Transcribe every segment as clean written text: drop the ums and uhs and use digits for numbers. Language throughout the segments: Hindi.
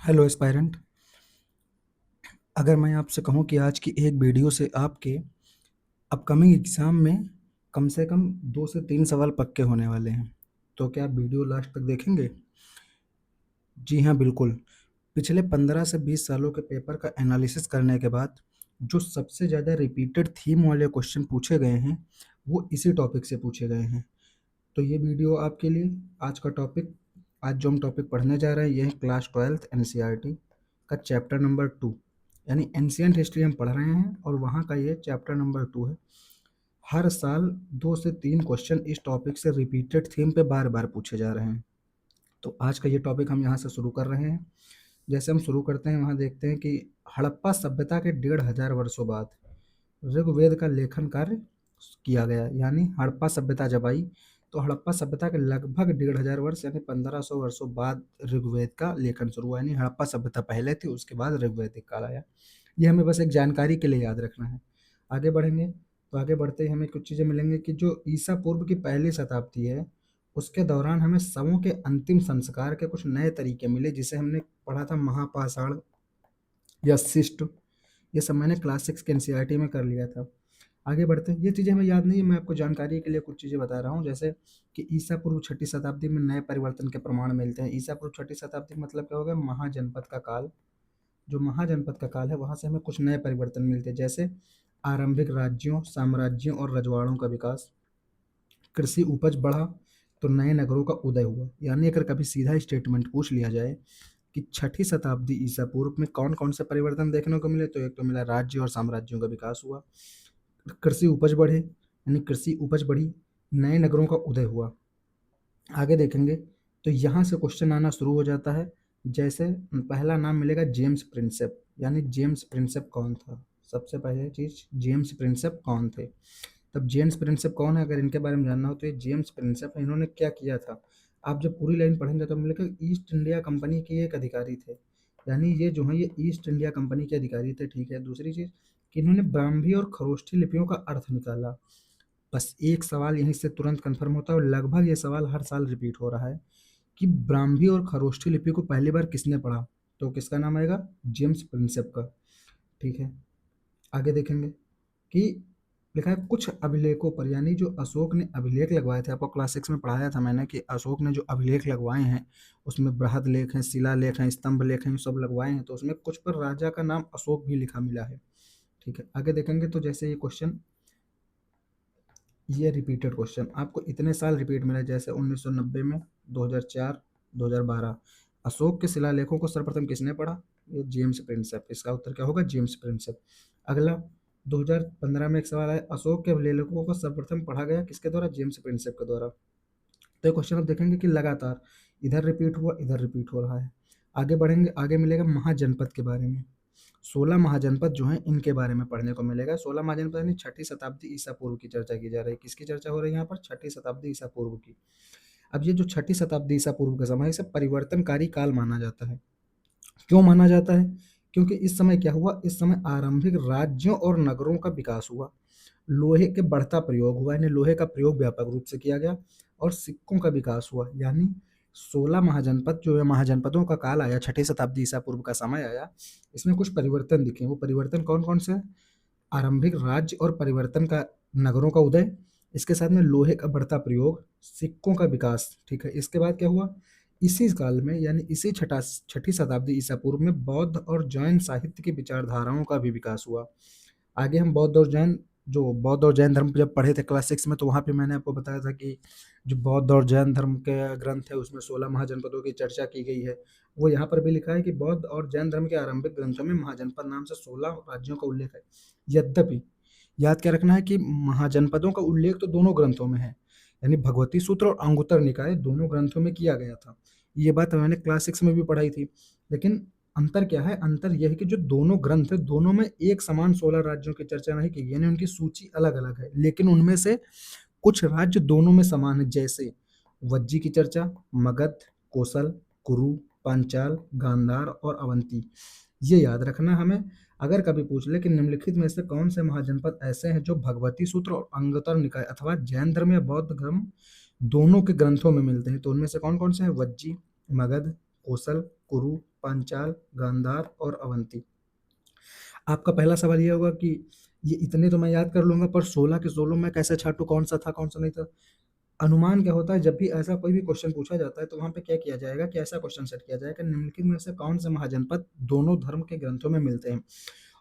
Hello aspirant. अगर मैं आपसे कहूँ कि आज की एक वीडियो से आपके अपकमिंग एग्जाम में कम से कम 2 से 3 सवाल पक्के होने वाले हैं, तो क्या आप वीडियो लास्ट तक देखेंगे? जी हाँ, बिल्कुल। पिछले 15 से 20 सालों के पेपर का एनालिसिस करने के बाद जो सबसे ज़्यादा रिपीटेड थीम वाले क्वेश्चन पूछे गए हैं, वो इसी टॉपिक से पूछे गए हैं। तो ये वीडियो आपके लिए आज का टॉपिक आज जो हम टॉपिक पढ़ने जा रहे हैं, ये है क्लास 12th एनसीईआरटी का चैप्टर नंबर 2, यानी एंशियंट हिस्ट्री हम पढ़ रहे हैं और वहाँ का ये चैप्टर नंबर 2 है। हर साल 2 से 3 क्वेश्चन इस टॉपिक से रिपीटेड थीम पे बार बार पूछे जा रहे हैं। तो आज का ये टॉपिक हम यहाँ से शुरू कर रहे हैं। जैसे हम शुरू करते हैं, वहाँ देखते हैं कि हड़प्पा सभ्यता के 1500 वर्षों बाद ऋग्वेद का लेखन कार्य किया गया। यानी हड़प्पा सभ्यता जब आई, तो हड़प्पा सभ्यता के लगभग 1500 वर्ष यानी 1500 वर्षों बाद ऋग्वेद का लेखन शुरू हुआ। यानी हड़प्पा सभ्यता पहले थी, उसके बाद ऋग्वैदिक काल आया। ये हमें बस एक जानकारी के लिए याद रखना है। आगे बढ़ेंगे तो आगे बढ़ते ही हमें कुछ चीज़ें मिलेंगी कि जो ईसा पूर्व की पहली शताब्दी है, उसके दौरान हमें शवों के अंतिम संस्कार के कुछ नए तरीके मिले, जिसे हमने पढ़ा था महापाषाण या शिष्ट। ये सब मैंने क्लास 6 के एनसीईआरटी में कर लिया था। आगे बढ़ते हैं, ये चीज़ें हमें याद नहीं है, मैं आपको जानकारी के लिए कुछ चीज़ें बता रहा हूँ। जैसे कि ईसा पूर्व 6ठी शताब्दी में नए परिवर्तन के प्रमाण मिलते हैं। ईसा पूर्व 6ठी शताब्दी मतलब क्या होगा? महाजनपद का काल। जो महाजनपद का काल है, वहाँ से हमें कुछ नए परिवर्तन मिलते हैं, जैसे आरंभिक राज्यों, साम्राज्यों और रजवाड़ों का विकास। कृषि उपज बढ़ा तो नए नगरों का उदय हुआ। यानी अगर कभी सीधा स्टेटमेंट पूछ लिया जाए कि 6ठी शताब्दी ईसा पूर्व में कौन कौन से परिवर्तन देखने को मिले, तो एक तो मिला राज्य और साम्राज्यों का विकास हुआ, कृषि उपज बढ़े यानी कृषि उपज बढ़ी, नए नगरों का उदय हुआ। आगे देखेंगे तो यहाँ से क्वेश्चन आना शुरू हो जाता है। जैसे पहला नाम मिलेगा जेम्स प्रिंसेप। यानी जेम्स प्रिंसेप कौन था? सबसे पहले चीज, जेम्स प्रिंसेप कौन थे? तब जेम्स प्रिंसेप कौन है, अगर इनके बारे में जानना हो तो ये जेम्स प्रिंसेप इन्होंने क्या किया था। आप जब पूरी लाइन पढ़ेंगे तो मिलेगा ईस्ट इंडिया कंपनी के एक अधिकारी थे। यानी ये जो है, ये ईस्ट इंडिया कंपनी के अधिकारी थे। ठीक है। दूसरी चीज कि इन्होंने ब्राह्मी और खरोष्ठी लिपियों का अर्थ निकाला। बस एक सवाल यहीं से तुरंत कंफर्म होता है और लगभग ये सवाल हर साल रिपीट हो रहा है कि ब्राह्मी और खरोष्ठी लिपि को पहली बार किसने पढ़ा? तो किसका नाम आएगा? जेम्स प्रिंसेप का। ठीक है। आगे देखेंगे कि लिखा है कुछ अभिलेखों पर, यानी जो अशोक ने अभिलेख लगवाए थे, आपको क्लास 6 में पढ़ाया था मैंने कि अशोक ने जो अभिलेख लगवाए हैं, उसमें बृहद लेख हैं, शिला लेख हैं, स्तंभ लेख हैं, ये सब लगवाए हैं। तो उसमें कुछ पर राजा का नाम अशोक भी लिखा मिला है। ठीक है। आगे देखेंगे तो जैसे ये क्वेश्चन, ये रिपीटेड क्वेश्चन आपको इतने साल रिपीट मिला, जैसे 1990 में, 2004, 2012। अशोक के शिलालेखों को सर्वप्रथम किसने पढ़ा? ये जेम्स प्रिंसेप। इसका उत्तर क्या होगा? James Prinsep. अगला 2015 में एक सवाल है, अशोक के अभिलेखों को सर्वप्रथम पढ़ा गया किसके द्वारा? जेम्स प्रिंसेप के द्वारा। तो ये क्वेश्चन आप देखेंगे कि लगातार इधर रिपीट हुआ, इधर रिपीट हो रहा है। आगे बढ़ेंगे, आगे मिलेगा महाजनपद के बारे में। 16 महाजनपद जो हैं, इनके बारे में पढ़ने को मिलेगा। 16 महाजनपद यानी 6ठी शताब्दी ईसा पूर्व की चर्चा की जा रही है। किसकी चर्चा हो रही है यहाँ पर? 6ठी शताब्दी ईसा पूर्व की। अब ये जो 6ठी शताब्दी ईसा पूर्व का समय है, इसे परिवर्तनकारी काल माना जाता है। क्यों माना जाता है? क्योंकि इस समय क्या हुआ? इस समय आरंभिक राज्यों और नगरों का विकास हुआ, लोहे के बढ़ता प्रयोग हुआ, यानी लोहे का प्रयोग व्यापक रूप से किया गया, और सिक्कों का विकास हुआ। यानी 16 महाजनपद जो है, महाजनपदों का काल आया, 6ठी शताब्दी ईसा पूर्व का समय आया। इसमें कुछ परिवर्तन दिखे। वो परिवर्तन कौन कौन से हैं? आरंभिक राज्य और परिवर्तन का, नगरों का उदय, इसके साथ में लोहे का बढ़ता प्रयोग, सिक्कों का विकास। ठीक है। इसके बाद क्या हुआ? इसी काल में, यानी इसी 6ठी शताब्दी ईसा पूर्व में बौद्ध और जैन साहित्य की विचारधाराओं का भी विकास हुआ। आगे हम बौद्ध और जैन धर्म जब पढ़े थे क्लास 6 में, तो वहाँ पे मैंने आपको बताया था कि जो बौद्ध और जैन धर्म के ग्रंथ है, उसमें 16 महाजनपदों की चर्चा की गई है। वो यहाँ पर भी लिखा है कि बौद्ध और जैन धर्म के आरंभिक ग्रंथों में महाजनपद नाम से 16 राज्यों का उल्लेख है। यद्यपि याद क्या रखना है कि महाजनपदों का उल्लेख तो दोनों ग्रंथों में है, यानी भगवती सूत्र और अंगुत्तर निकाय दोनों ग्रंथों में किया गया था। ये बात मैंने क्लास 6 में भी पढ़ाई थी। लेकिन अंतर क्या है? अंतर यह है कि जो दोनों ग्रंथ है, दोनों में एक समान 16 राज्यों की चर्चा नहीं की गई, यानी उनकी सूची अलग अलग है, लेकिन उनमें से कुछ राज्य दोनों में समान है। जैसे वज्जी की चर्चा, मगध, कोसल, कुरु, पांचाल, गांधार और अवंती। ये याद रखना हमें। अगर कभी पूछ ले कि निम्नलिखित में से कौन से महाजनपद ऐसे हैं जो भगवती सूत्र और अंगुत्तर निकाय अथवा जैन धर्म या बौद्ध धर्म दोनों के ग्रंथों में मिलते हैं, तो उनमें से कौन कौन से हैं? वज्जी, मगध, कोसल, कुरु, पांचाल, गांधार और अवंती। आपका पहला सवाल ये होगा कि ये इतने तो मैं याद कर लूंगा, पर 16 के 16 मैं कैसे छांटू कौन सा था कौन सा नहीं था। अनुमान क्या होता है, जब भी ऐसा कोई भी क्वेश्चन पूछा जाता है तो वहां पे क्या किया जाएगा कि ऐसा क्वेश्चन सेट किया जाएगा, निम्नलिखित में से कौन से महाजनपद दोनों धर्म के ग्रंथों में मिलते हैं।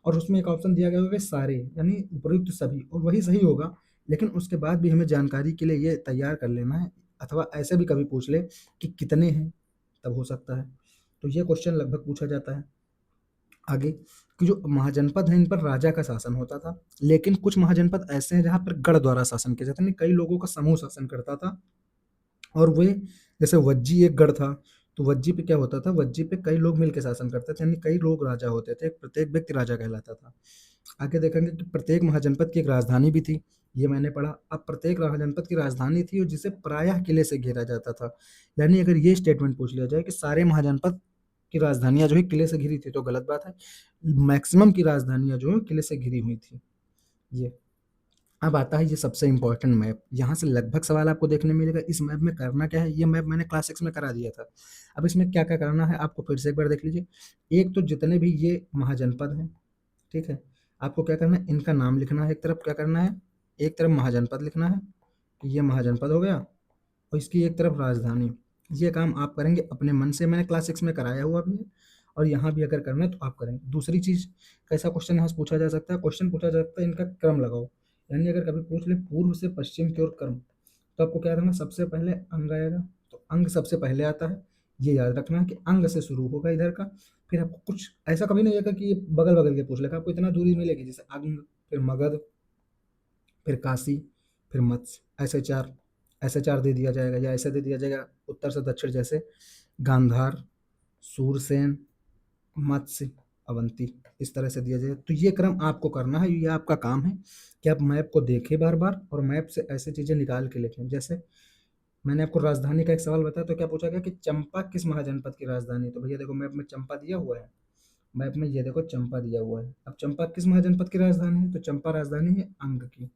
और उसमें एक ऑप्शन दिया गया होगा कि सारे, यानी उपयुक्त सभी, और वही सही होगा। लेकिन उसके बाद भी हमें जानकारी के लिए ये तैयार कर लेना है, अथवा ऐसे भी कभी पूछ ले कि कितने हैं, तब हो सकता है। तो ये क्वेश्चन लगभग पूछा जाता है। आगे, कि जो महाजनपद हैं इन पर राजा का शासन होता था, लेकिन कुछ महाजनपद ऐसे हैं जहां पर गढ़ द्वारा शासन किया जाता है, यानी कई लोगों का समूह शासन करता था। और वे, जैसे वज्जी एक गढ़ था, तो वज्जी पे क्या होता था, वज्जी पे कई लोग मिलकर शासन करते थे, यानी कई लोग राजा होते थे, प्रत्येक व्यक्ति राजा कहलाता था। आगे देखेंगे कि प्रत्येक महाजनपद की एक राजधानी भी थी, ये मैंने पढ़ा। अब प्रत्येक महाजनपद की राजधानी थी और जिसे प्रायः किले से घेरा जाता था। यानी अगर ये स्टेटमेंट पूछ लिया जाए कि सारे महाजनपद की राजधानियां जो है किले से घिरी थी, तो गलत बात है। मैक्सिमम की राजधानियां जो है किले से घिरी हुई थी। ये, अब आता है ये सबसे इंपॉर्टेंट मैप। यहाँ से लगभग सवाल आपको देखने मिलेगा। इस मैप में करना क्या है, ये मैप मैंने क्लास 6 में करा दिया था। अब इसमें क्या क्या करना है आपको फिर से एक बार देख लीजिए। एक तो जितने भी ये महाजनपद हैं, ठीक है, आपको क्या करना है, इनका नाम लिखना है। एक तरफ क्या करना है, एक तरफ महाजनपद लिखना है, ये महाजनपद हो गया, और इसकी एक तरफ राजधानी। ये काम आप करेंगे अपने मन से, मैंने क्लास 6 में कराया हुआ भी है, और यहाँ भी अगर करना है तो आप करेंगे। दूसरी चीज, कैसा क्वेश्चन यहाँ से पूछा जा सकता है, क्वेश्चन पूछा जा सकता है इनका क्रम लगाओ। यानी अगर कभी पूछ ले पूर्व से पश्चिम की ओर क्रम, तो आपको क्या करना, सबसे पहले अंग आएगा, तो अंग सबसे पहले आता है। ये याद रखना है कि अंग से शुरू होगा इधर का। फिर आपको कुछ ऐसा कभी नहीं होगा कि ये बगल बगल के पूछ लेगा, आपको इतना दूरी मिलेगी, जैसे अंग, फिर मगध, फिर काशी, फिर मत्स्य, ऐसे चार दे दिया जाएगा, या ऐसे दे दिया जाएगा उत्तर से दक्षिण, जैसे गांधार, सूरसेन, मत्स्य, अवंती, इस तरह से दिया जाए। तो ये क्रम आपको करना है, ये आपका काम है कि आप मैप को देखें बार बार और मैप से ऐसी चीजें निकाल के लिखें। जैसे मैंने आपको राजधानी का एक सवाल बताया, तो क्या पूछा गया कि चंपा किस महाजनपद की राजधानी है? तो भैया देखो मैप में चंपा दिया हुआ है, मैप में ये देखो चंपा दिया हुआ है। अब चंपा किस महाजनपद की राजधानी है? तो चंपा राजधानी है अंग की।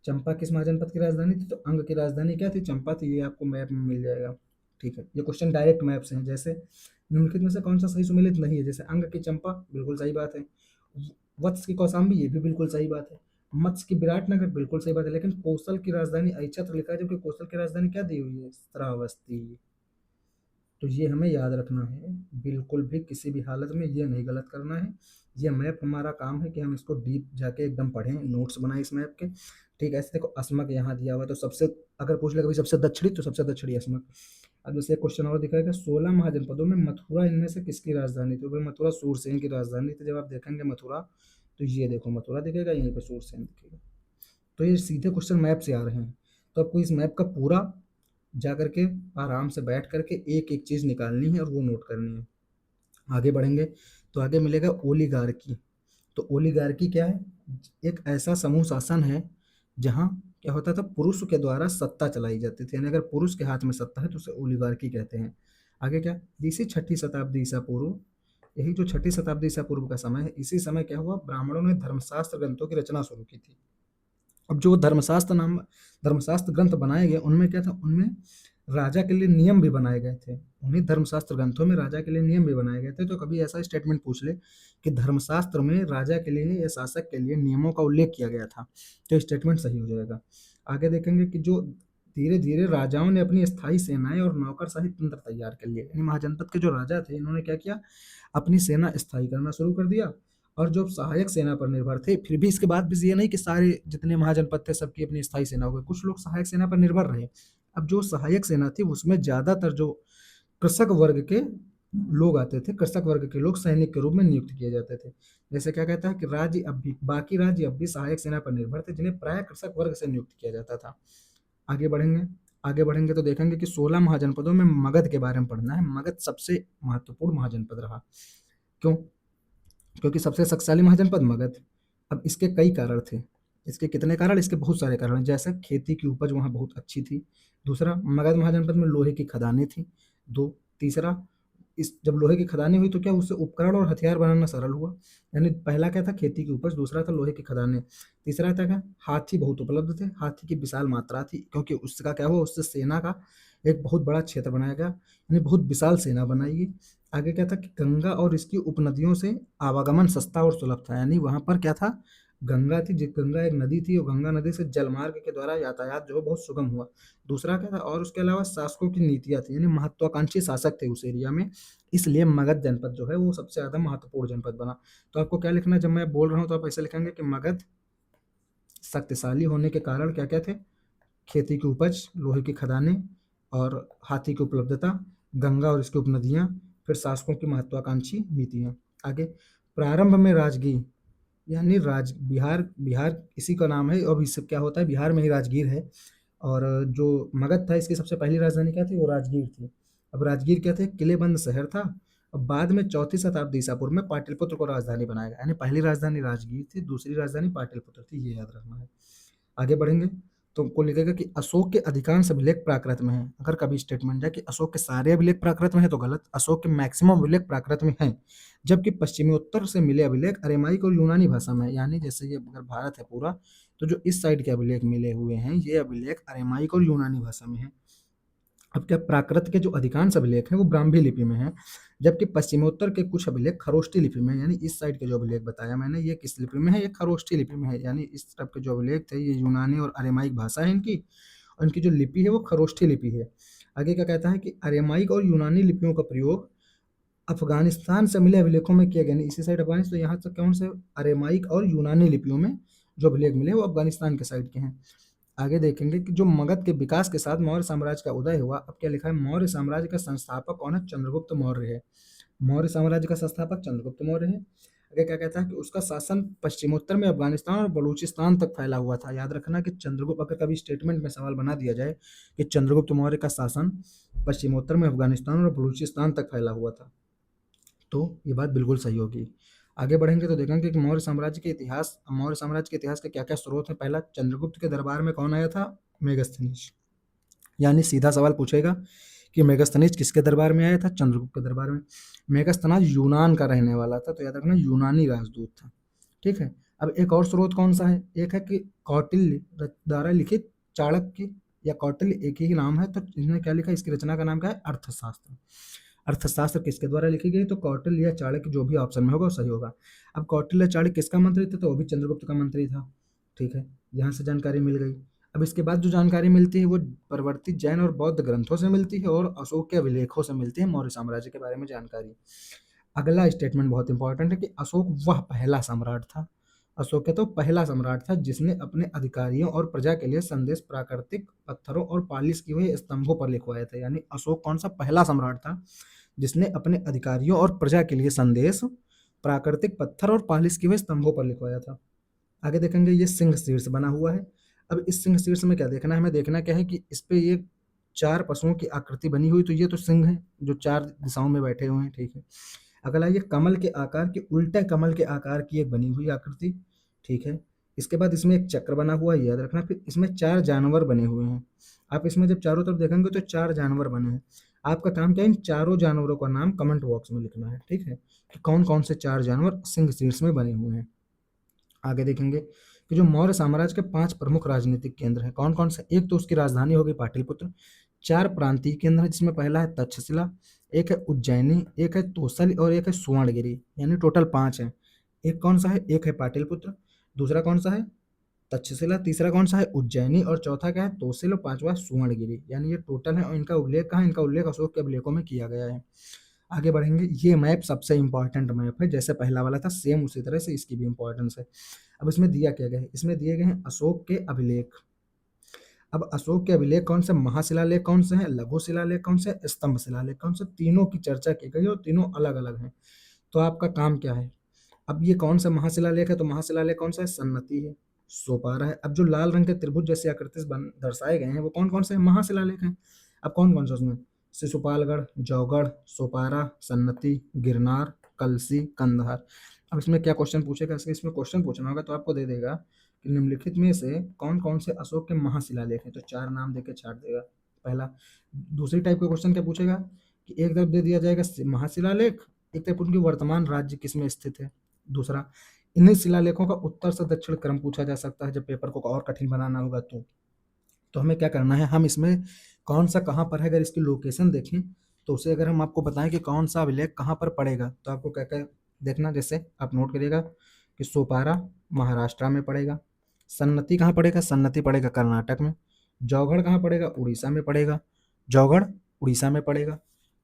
चंपा किस महाजनपद की राजधानी थी? तो अंग की राजधानी क्या थी? चंपा थी। ये आपको मैप में मिल जाएगा। ठीक है, ये क्वेश्चन डायरेक्ट मैप से है। जैसे निम्नलिखित में से कौन सा सही सुमेलित नहीं है? जैसे अंग की चंपा, बिल्कुल सही बात है। वत्स की कौशाम्बी, ये भी बिल्कुल सही बात है। मत्स्य की विराटनगर, बिल्कुल सही बात है। लेकिन कौशल की राजधानी ऐच्छत्र लिखा है, जबकि कौशल की राजधानी क्या दी हुई है? श्रावस्ती। तो ये हमें याद रखना है, बिल्कुल भी किसी भी हालत में ये नहीं गलत करना है। ये मैप हमारा काम है कि हम इसको डीप जाके एकदम पढ़ें, नोट्स बनाए इस मैप के। ठीक है, ऐसे देखो अस्मक यहाँ दिया हुआ है, तो सबसे, अगर पूछ ले कभी सबसे दक्षिणी, तो सबसे दक्षिणी अस्मक। अब जैसे क्वेश्चन और दिखाएगा, 16 महाजनपदों में मथुरा इनमें से किसकी राजधानी थी? तो भाई मथुरा सूरसेन की राजधानी थी। जब आप देखेंगे मथुरा, तो ये देखो मथुरा दिखेगा, यहीं पर सूरसेन दिखेगा। तो ये सीधे क्वेश्चन मैप से आ रहे हैं। तो आपको इस मैप का पूरा जा करके आराम से बैठ करके एक एक चीज निकालनी है और वो नोट करनी है। आगे बढ़ेंगे तो आगे मिलेगा ओलिगार्की। तो ओलिगार्की क्या है? एक ऐसा समूह शासन है जहाँ क्या होता था, पुरुष के द्वारा सत्ता चलाई जाती थी। यानी अगर पुरुष के हाथ में सत्ता है तो उसे ओलिगार्की कहते हैं। आगे क्या, इसी 6ठी शताब्दी ईसा पूर्व, यही जो 6ठी शताब्दी ईसा पूर्व का समय है, इसी समय क्या हुआ, ब्राह्मणों ने धर्मशास्त्र ग्रंथों की रचना शुरू की थी। अब जो धर्मशास्त्र ग्रंथ बनाए गए, उनमें क्या था, उनमें राजा के लिए नियम भी बनाए गए थे। उन्हीं धर्मशास्त्र ग्रंथों में राजा के लिए नियम भी बनाए गए थे। तो कभी ऐसा स्टेटमेंट पूछ ले कि धर्मशास्त्र में राजा के लिए या शासक के लिए नियमों का उल्लेख किया गया था, तो स्टेटमेंट सही हो जाएगा। आगे देखेंगे कि जो धीरे धीरे राजाओं ने अपनी स्थायी सेनाएं और नौकरशाही तंत्र तैयार कर लिए। यानी महाजनपद के जो राजा थे, इन्होंने क्या किया, अपनी सेना स्थायी करना शुरू कर दिया। और जो सहायक सेना पर निर्भर थे, फिर भी इसके बाद भी ये नहीं कि सारे जितने महाजनपद थे सबकी अपनी स्थायी सेना हो गई, कुछ लोग सहायक सेना पर निर्भर रहे। अब जो सहायक सेना थी उसमें ज्यादातर जो कृषक वर्ग के लोग आते थे, कृषक वर्ग के लोग सैनिक के रूप में नियुक्त किए जाते थे। जैसे क्या कहता है कि राज्य अब भी, बाकी राज्य अब भी सहायक सेना पर निर्भर थे, जिन्हें प्राय कृषक वर्ग से नियुक्त किया जाता था। आगे बढ़ेंगे, आगे बढ़ेंगे तो देखेंगे कि 16 महाजनपदों में मगध के बारे में पढ़ना है। मगध सबसे महत्वपूर्ण महाजनपद रहा। क्यों? क्योंकि सबसे शक्तिशाली महाजनपद मगध। अब इसके कई कारण थे। इसके कितने कारण? इसके बहुत सारे कारण हैं। जैसे खेती की उपज वहाँ बहुत अच्छी थी। दूसरा, मगध महाजनपद में लोहे की खदानें थी। दो, तीसरा, इस जब लोहे की खदानें हुई तो क्या उससे उपकरण और हथियार बनाना सरल हुआ। यानी पहला क्या था, खेती की उपज। दूसरा था लोहे की खदानें। तीसरा था क्या, हाथी बहुत उपलब्ध थे, हाथी की विशाल मात्रा थी, क्योंकि उसका क्या हुआ, उससे सेना का एक बहुत बड़ा क्षेत्र बनाया गया, यानी बहुत विशाल सेना बनाई गई। आगे क्या था कि गंगा और इसकी उपनदियों से आवागमन सस्ता और सुलभ था, यानी वहां पर क्या था, गंगा थी, गंगा एक नदी थी और गंगा नदी से जलमार्ग के द्वारा यातायात जो है बहुत सुगम हुआ। दूसरा क्या था, और उसके अलावा शासकों की नीतियां थी, यानी महत्वाकांक्षी शासक थे उस एरिया में, इसलिए मगध जनपद जो है वो सबसे ज्यादा महत्वपूर्ण जनपद बना। तो आपको क्या लिखना है, जब मैं बोल रहा हूँ तो आप ऐसे लिखेंगे कि मगध शक्तिशाली होने के कारण क्या क्या थे, खेती की उपज, लोहे की खदानें और हाथी की उपलब्धता, गंगा और इसकी उपनदियां, फिर शासकों की महत्वाकांक्षी नीतियां। आगे, प्रारंभ में राजगीर, यानी राज बिहार, बिहार इसी का नाम है, अब इससे क्या होता है, बिहार में ही राजगीर है। और जो मगध था इसकी सबसे पहली राजधानी क्या थी, वो राजगीर थी। अब राजगीर क्या थे, किलेबंद शहर था। अब बाद में चौथी शताब्दी ईसा पूर्व में पाटलिपुत्र को राजधानी बनाया गया, यानी पहली राजधानी राजगीर थी, दूसरी राजधानी पाटलिपुत्र थी, ये याद रखना है। आगे बढ़ेंगे तो हमको लिखेगा कि अशोक के अधिकांश अभिलेख प्राकृत में हैं। अगर कभी स्टेटमेंट जाए कि अशोक के सारे अभिलेख प्राकृत में हैं तो गलत, अशोक के मैक्सिमम अभिलेख प्राकृत में हैं, जबकि पश्चिमी उत्तर से मिले अभिलेख अरेमाइक और यूनानी भाषा में है। यानी जैसे ये अगर भारत है पूरा, तो जो इस साइड के अभिलेख मिले हुए हैं ये अभिलेख अरेमाइक और यूनानी भाषा में है। अब क्या, प्राकृत के जो अधिकांश अभिलेख हैं वो ब्राह्मी लिपि में हैं, जबकि पश्चिमोत्तर के कुछ अभिलेख खरोष्ठी लिपि में हैं। यानी इस साइड के जो अभिलेख बताया मैंने ये किस लिपि में है, ये खरोष्ठी लिपि में है। यानी इस तरफ के जो अभिलेख थे ये यूनानी और अरेमाइक भाषा है इनकी, और इनकी जो लिपि है वो खरोष्ठी लिपि है। आगे क्या कहता है कि अरेमाइक और यूनानी लिपियों का प्रयोग अफगानिस्तान से मिले अभिलेखों में किया गया। यानी इसी साइड अफगानिस्तान, तो यहाँ तक कौन से, अरेमाइक और यूनानी लिपियों में जो अभिलेख मिले वो अफगानिस्तान के साइड के हैं। आगे देखेंगे कि जो मगध के विकास के साथ मौर्य साम्राज्य का उदय हुआ। अब क्या लिखा है, मौर्य साम्राज्य का संस्थापक कौन है, चंद्रगुप्त मौर्य है। मौर्य साम्राज्य का संस्थापक चंद्रगुप्त मौर्य है। आगे क्या कहता है कि उसका शासन पश्चिमोत्तर में अफगानिस्तान और बलूचिस्तान तक फैला हुआ था। याद रखना कि चंद्रगुप्त, अगर कभी स्टेटमेंट में सवाल बना दिया जाए कि चंद्रगुप्त मौर्य का शासन पश्चिमोत्तर में अफगानिस्तान और बलूचिस्तान तक फैला हुआ था, तो ये बात बिल्कुल सही होगी। आगे बढ़ेंगे तो देखेंगे कि मौर्य साम्राज्य के इतिहास, मौर्य साम्राज्य के इतिहास के क्या क्या स्रोत है। पहला, चंद्रगुप्त के दरबार में कौन आया था, मेगस्थनीज। यानी सीधा सवाल पूछेगा कि मेगस्थनीज किसके दरबार में आया था, चंद्रगुप्त के दरबार में। मेगस्थनाज यूनान का रहने वाला था, तो याद रखना यूनानी राजदूत था। ठीक है। अब एक और स्रोत कौन सा है, एक है कि कौटिल्य द्वारा लिखित चाणक्य या कौटिल्य एक ही नाम है, तो इसने क्या लिखा, इसकी रचना का नाम क्या है, अर्थशास्त्र। अर्थशास्त्र किसके द्वारा लिखी गई, तो कौटिल्य या चाणक्य, जो भी ऑप्शन में होगा वो सही होगा। अब कौटिल्य चाणक्य किसका मंत्री था, तो वो भी चंद्रगुप्त का मंत्री था। ठीक है, यहाँ से जानकारी मिल गई। अब इसके बाद जो जानकारी मिलती है वो परिवर्तित जैन और बौद्ध ग्रंथों से मिलती है और अशोक के अभिलेखों से मिलती है मौर्य साम्राज्य के बारे में जानकारी। अगला स्टेटमेंट बहुत इंपॉर्टेंट है कि अशोक वह पहला सम्राट था, अशोक तो पहला सम्राट था जिसने अपने अधिकारियों और प्रजा के लिए संदेश प्राकृतिक पत्थरों और पालिश किए हुए स्तंभों पर लिखवाए थे। यानी अशोक कौन सा पहला सम्राट था जिसने अपने अधिकारियों और प्रजा के लिए संदेश प्राकृतिक पत्थर और पालिश किए हुए स्तंभों पर लिखवाया था। आगे देखेंगे ये सिंह शीर्ष बना हुआ है। अब इस सिंह शीर्ष में क्या देखना है, हमें देखना क्या है कि इस पे ये चार पशुओं की आकृति बनी हुई, तो ये तो सिंह है जो चार दिशाओं में बैठे हुए हैं। ठीक है। अगला, ये कमल के आकार की, उल्टे कमल के आकार की एक बनी हुई आकृति। ठीक है। इसके बाद इसमें एक चक्र बना हुआ है, याद रखना। फिर इसमें चार जानवर बने हुए हैं। आप इसमें जब चारों तरफ देखेंगे तो चार जानवर बने हैं। आपका काम क्या है, इन चारों जानवरों का नाम कमेंट बॉक्स में लिखना है। ठीक है, कि कौन कौन से चार जानवर सिंह शीर्ष में बने हुए हैं। आगे देखेंगे कि जो मौर्य साम्राज्य के 5 प्रमुख राजनीतिक केंद्र हैं कौन कौन से। एक तो उसकी राजधानी होगी पाटलिपुत्र, 4 प्रांतीय केंद्र हैं जिसमें पहला है तक्षशिला, एक है उज्जैनी, एक है तोसल और एक है सुवर्णगिरी, यानी टोटल 5 है। एक कौन सा है, एक है पाटलिपुत्र, दूसरा कौन सा है तक्षशिला, तीसरा कौन सा है उज्जैनी और चौथा क्या है तोसिल और पांचवा सुवर्णगिरी। यानी ये टोटल है और इनका उल्लेख कहाँ है, इनका उल्लेख अशोक के अभिलेखों में किया गया है। आगे बढ़ेंगे, ये मैप सबसे इंपॉर्टेंट मैप है, जैसे पहला वाला था सेम उसी तरह से इसकी भी इंपॉर्टेंस है। अब इसमें दिया क्या गया है, इसमें दिए गए हैं अशोक के अभिलेख। अब अशोक के अभिलेख कौन से, महाशिलालेख कौन से हैं, लघु शिलालेख कौन से, स्तंभ शिलालेख कौन से, तीनों की चर्चा की गई और तीनों अलग अलग हैं। तो आपका काम क्या है, अब ये कौन सा महाशिलालेख है, तो महाशिलालेख कौन सा है, सन्नति है, सोपारा है। अब जो लाल रंग के त्रिभुज जैसे आकृति से दर्शाए गए हैं वो कौन कौन से महाशिलालेख हैं। अब कौन कौन सा उसमें, शिशुपालगढ़, जौगढ़, सोपारा, सन्नति, गिरनार, कलसी, कंधार। अब इसमें क्या क्वेश्चन पूछेगा, इसमें क्वेश्चन पूछना होगा तो आपको दे देगा कि निम्नलिखित में से कौन कौन से अशोक के महाशिलालेख हैं, तो 4 नाम देके छाट देगा पहला। दूसरी टाइप का क्वेश्चन क्या पूछेगा कि एक तरफ दे दिया जाएगा महाशिलालेख, एक तरफ उनकी वर्तमान राज्य किसमें स्थित है। दूसरा, इन्हीं शिलालेखों का उत्तर से दक्षिण क्रम पूछा जा सकता है जब पेपर को और कठिन बनाना होगा तो हमें क्या करना है, हम इसमें कौन सा कहाँ पर है अगर इसकी लोकेशन देखें तो उसे अगर हम आपको बताएं कि कौन सा अभिलेख कहाँ पर पड़ेगा, तो आपको क्या क्या देखना, जैसे आप नोट करिएगा कि सोपारा महाराष्ट्र में पड़ेगा, सन्नति कहाँ पड़ेगा, सन्नति पड़ेगा कर्नाटक में, जौगढ़ कहाँ पड़ेगा, उड़ीसा में पड़ेगा, जौगढ़ उड़ीसा में पड़ेगा।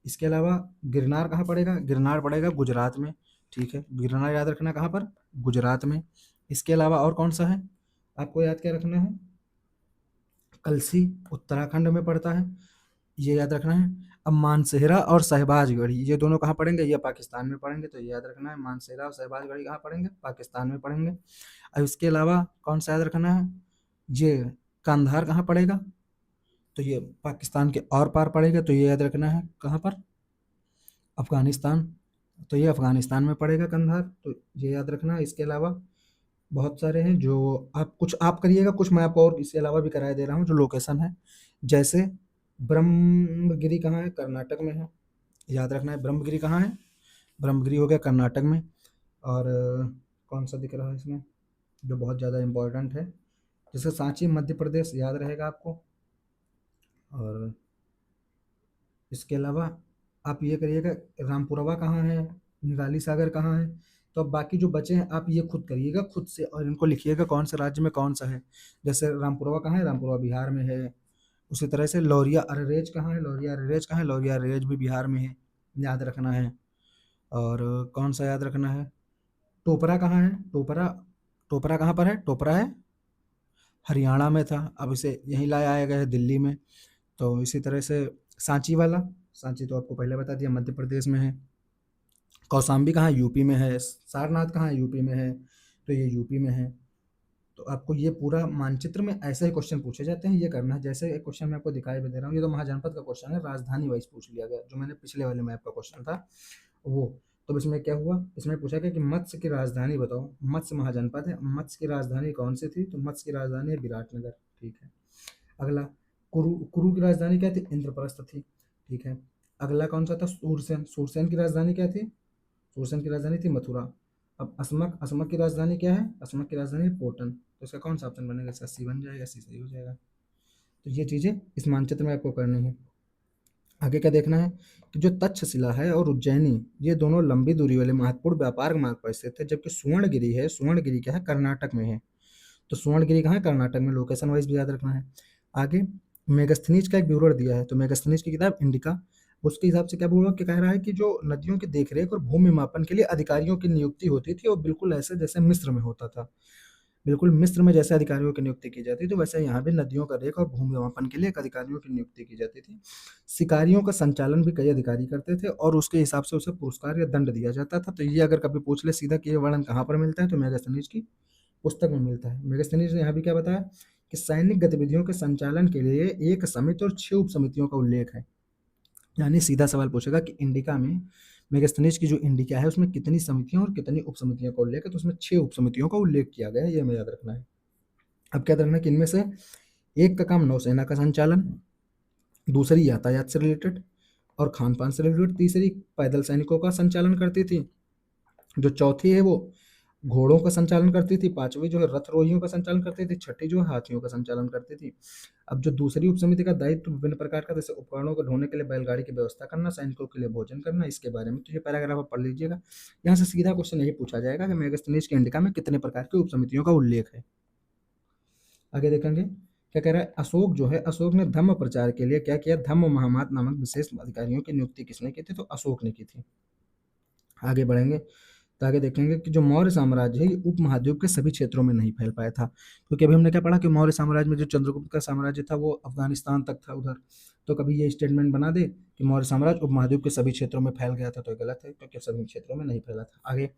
इसके अलावा गिरनार कहाँ पड़ेगा, गिरनार पड़ेगा गुजरात में, ठीक है, गिरनार याद रखना कहाँ पर, गुजरात में। इसके अलावा और कौन सा है, आपको याद क्या रखना है, कलसी उत्तराखंड में पड़ता है, ये याद रखना है। अब मानसेहरा और शहबाजगढ़ी ये दोनों कहाँ पड़ेंगे, ये पाकिस्तान में पड़ेंगे, तो ये याद रखना है, मानसेहरा और शहबाजगढ़ी कहाँ पड़ेंगे, पाकिस्तान में पड़ेंगे। अब इसके अलावा कौन सा याद रखना है, ये कंधार कहाँ पड़ेगा, तो ये पाकिस्तान के और पार पड़ेगा, तो ये याद रखना है कहाँ पर, अफगानिस्तान, तो ये अफगानिस्तान में पड़ेगा कंधार, तो ये याद रखना है। इसके अलावा बहुत सारे हैं जो आप कुछ आप करिएगा, कुछ मैं आपको और इसके अलावा भी कराए दे रहा हूँ जो लोकेशन है। जैसे ब्रह्मगिरी कहाँ है, कर्नाटक में है, याद रखना है ब्रह्मगिरी कहाँ है, ब्रह्मगिरी हो गया कर्नाटक में। और कौन सा दिख रहा है इसमें जो बहुत ज़्यादा इम्पोर्टेंट है, जैसे सांची मध्य प्रदेश याद रहेगा आपको। और इसके अलावा आप ये करिएगा, रामपुरवा कहाँ है, निराली सागर कहाँ है। तो अब बाकी जो बचे हैं आप ये खुद करिएगा खुद से, और इनको लिखिएगा कौन से राज्य में कौन सा है। जैसे रामपुरवा कहाँ है, रामपुरवा बिहार में है। उसी तरह से लौरिया अररेज कहाँ है, लौरिया अररेज कहाँ है, लौरिया अररेज भी बिहार में है, याद रखना है। और कौन सा याद रखना है, टोपरा कहाँ है, टोपरा, टोपरा कहाँ पर है, टोपरा है हरियाणा में था, अब इसे यहीं लाया आया गया है दिल्ली में। तो इसी तरह से सांची वाला, सांची तो आपको पहले बता दिया मध्य प्रदेश में है। कौशाम्बी कहाँ है, यूपी में है। सारनाथ कहाँ है, यूपी में है, तो ये यूपी में है। तो आपको ये पूरा मानचित्र में ऐसे ही क्वेश्चन पूछे जाते हैं, ये करना है। जैसे एक क्वेश्चन मैं आपको दिखाई भी दे रहा हूँ, ये तो महाजनपद का क्वेश्चन है, राजधानी वाइज पूछ लिया गया, जो मैंने पिछले वाले मैप का क्वेश्चन था वो। तो इसमें क्या हुआ, इसमें पूछा गया कि मत्स्य की राजधानी बताओ, मत्स्य महाजनपद है, मत्स्य की राजधानी कौन सी थी, तो मत्स्य की राजधानी है विराटनगर, ठीक है। अगला, कुरु, कुरु की राजधानी क्या थी, इंद्रप्रस्थ थी, ठीक है। अगला कौन सा था, सूरसेन, सूरसेन की राजधानी क्या थी, सूरसेन की राजधानी थी मथुरा। अब असमक, असमक की राजधानी क्या है, असमक की राजधानी है पोटन, तो इसका कौन सा ऑप्शन बनेगा, इसका सी बन जाएगा, सी सही हो जाएगा। तो ये चीज़ें इस मानचित्र में आपको करनी है। आगे क्या देखना है कि जो तक्षशिला है और उज्जैनी, ये दोनों लंबी दूरी वाले महत्वपूर्ण व्यापार मार्ग पर स्थित है, जबकि सुवर्णगिरी है, सुवर्णगिरी क्या है, कर्नाटक में है। तो सुवर्णगिरी कहाँ है, कर्नाटक में, लोकेशन वाइज भी याद रखना है। आगे मेगास्थनीज का एक विवरण दिया है, तो मेगास्थनीज की किताब इंडिका, उसके हिसाब से क्या बोला कि कह रहा है कि जो नदियों की देखरेख और भूमि मापन के लिए अधिकारियों की नियुक्ति होती थी, वो बिल्कुल ऐसे जैसे मिस्र में होता था। बिल्कुल मिस्र में जैसे अधिकारियों की नियुक्ति की जाती थी, वैसे यहाँ भी नदियों का रेख और भूमि मापन के लिए एक अधिकारियों की नियुक्ति की जाती थी। शिकारियों का संचालन भी कई अधिकारी करते थे, और उसके हिसाब से उसे पुरस्कार या दंड दिया जाता था। तो ये अगर कभी पूछ ले सीधा कि ये वर्णन कहाँ पर मिलता है, तो मेगास्थनीज की पुस्तक में मिलता है। मेगास्थनीज ने यहाँ भी क्या बताया कि सैनिक गतिविधियों के संचालन के लिए एक समिति और 6 उप समितियों का उल्लेख है। यानी सीधा सवाल पूछेगा कि इंडिका में, मेगास्थनीज की जो इंडिका है उसमें कितनी समितियां और कितनी उप समितियों का उल्लेख है, तो उसमें 6 उप समितियों का उल्लेख किया गया है, ये हमें याद रखना है। अब क्या रखना है कि इनमें से एक का काम नौसेना का संचालन, दूसरी यातायात से रिलेटेड और खान पान से रिलेटेड, तीसरी पैदल सैनिकों का संचालन करती थी, जो चौथी है वो घोड़ों का संचालन करती थी, पांचवी जो है रथरोहियों का संचालन करती थी, छठी जो है हाथियों का संचालन करती थी। अब जो दूसरी उपसमिति का दायित्व विभिन्न प्रकार का, जैसे उपकरणों को ढोने के लिए बैलगाड़ी की व्यवस्था करना, सैनिकों के लिए भोजन करना, इसके बारे में तो ये पैराग्राफ आप पढ़ लीजिएगा। यहाँ से सीधा क्वेश्चन यही पूछा जाएगा कि मेगास्थनीज के इंडिका में कितने प्रकार की उपसमितियों का उल्लेख है। आगे देखेंगे क्या कह रहा है, अशोक जो है, अशोक ने धम्म प्रचार के लिए क्या किया, धम्म महामात नामक विशेष अधिकारियों की नियुक्ति किसने की थी, तो अशोक ने की थी। आगे बढ़ेंगे तो आगे देखेंगे कि जो मौर्य साम्राज्य है ये उपमहाद्वीप के सभी क्षेत्रों में नहीं फैल पाया था, क्योंकि अभी हमने क्या पढ़ा कि मौर्य साम्राज्य में जो चंद्रगुप्त का साम्राज्य था वो अफगानिस्तान तक था उधर। तो कभी ये स्टेटमेंट बना दे कि मौर्य साम्राज्य उपमहाद्वीप के सभी क्षेत्रों में फैल गया था, तो ये गलत है, क्योंकि सभी क्षेत्रों में नहीं फैला था। आगे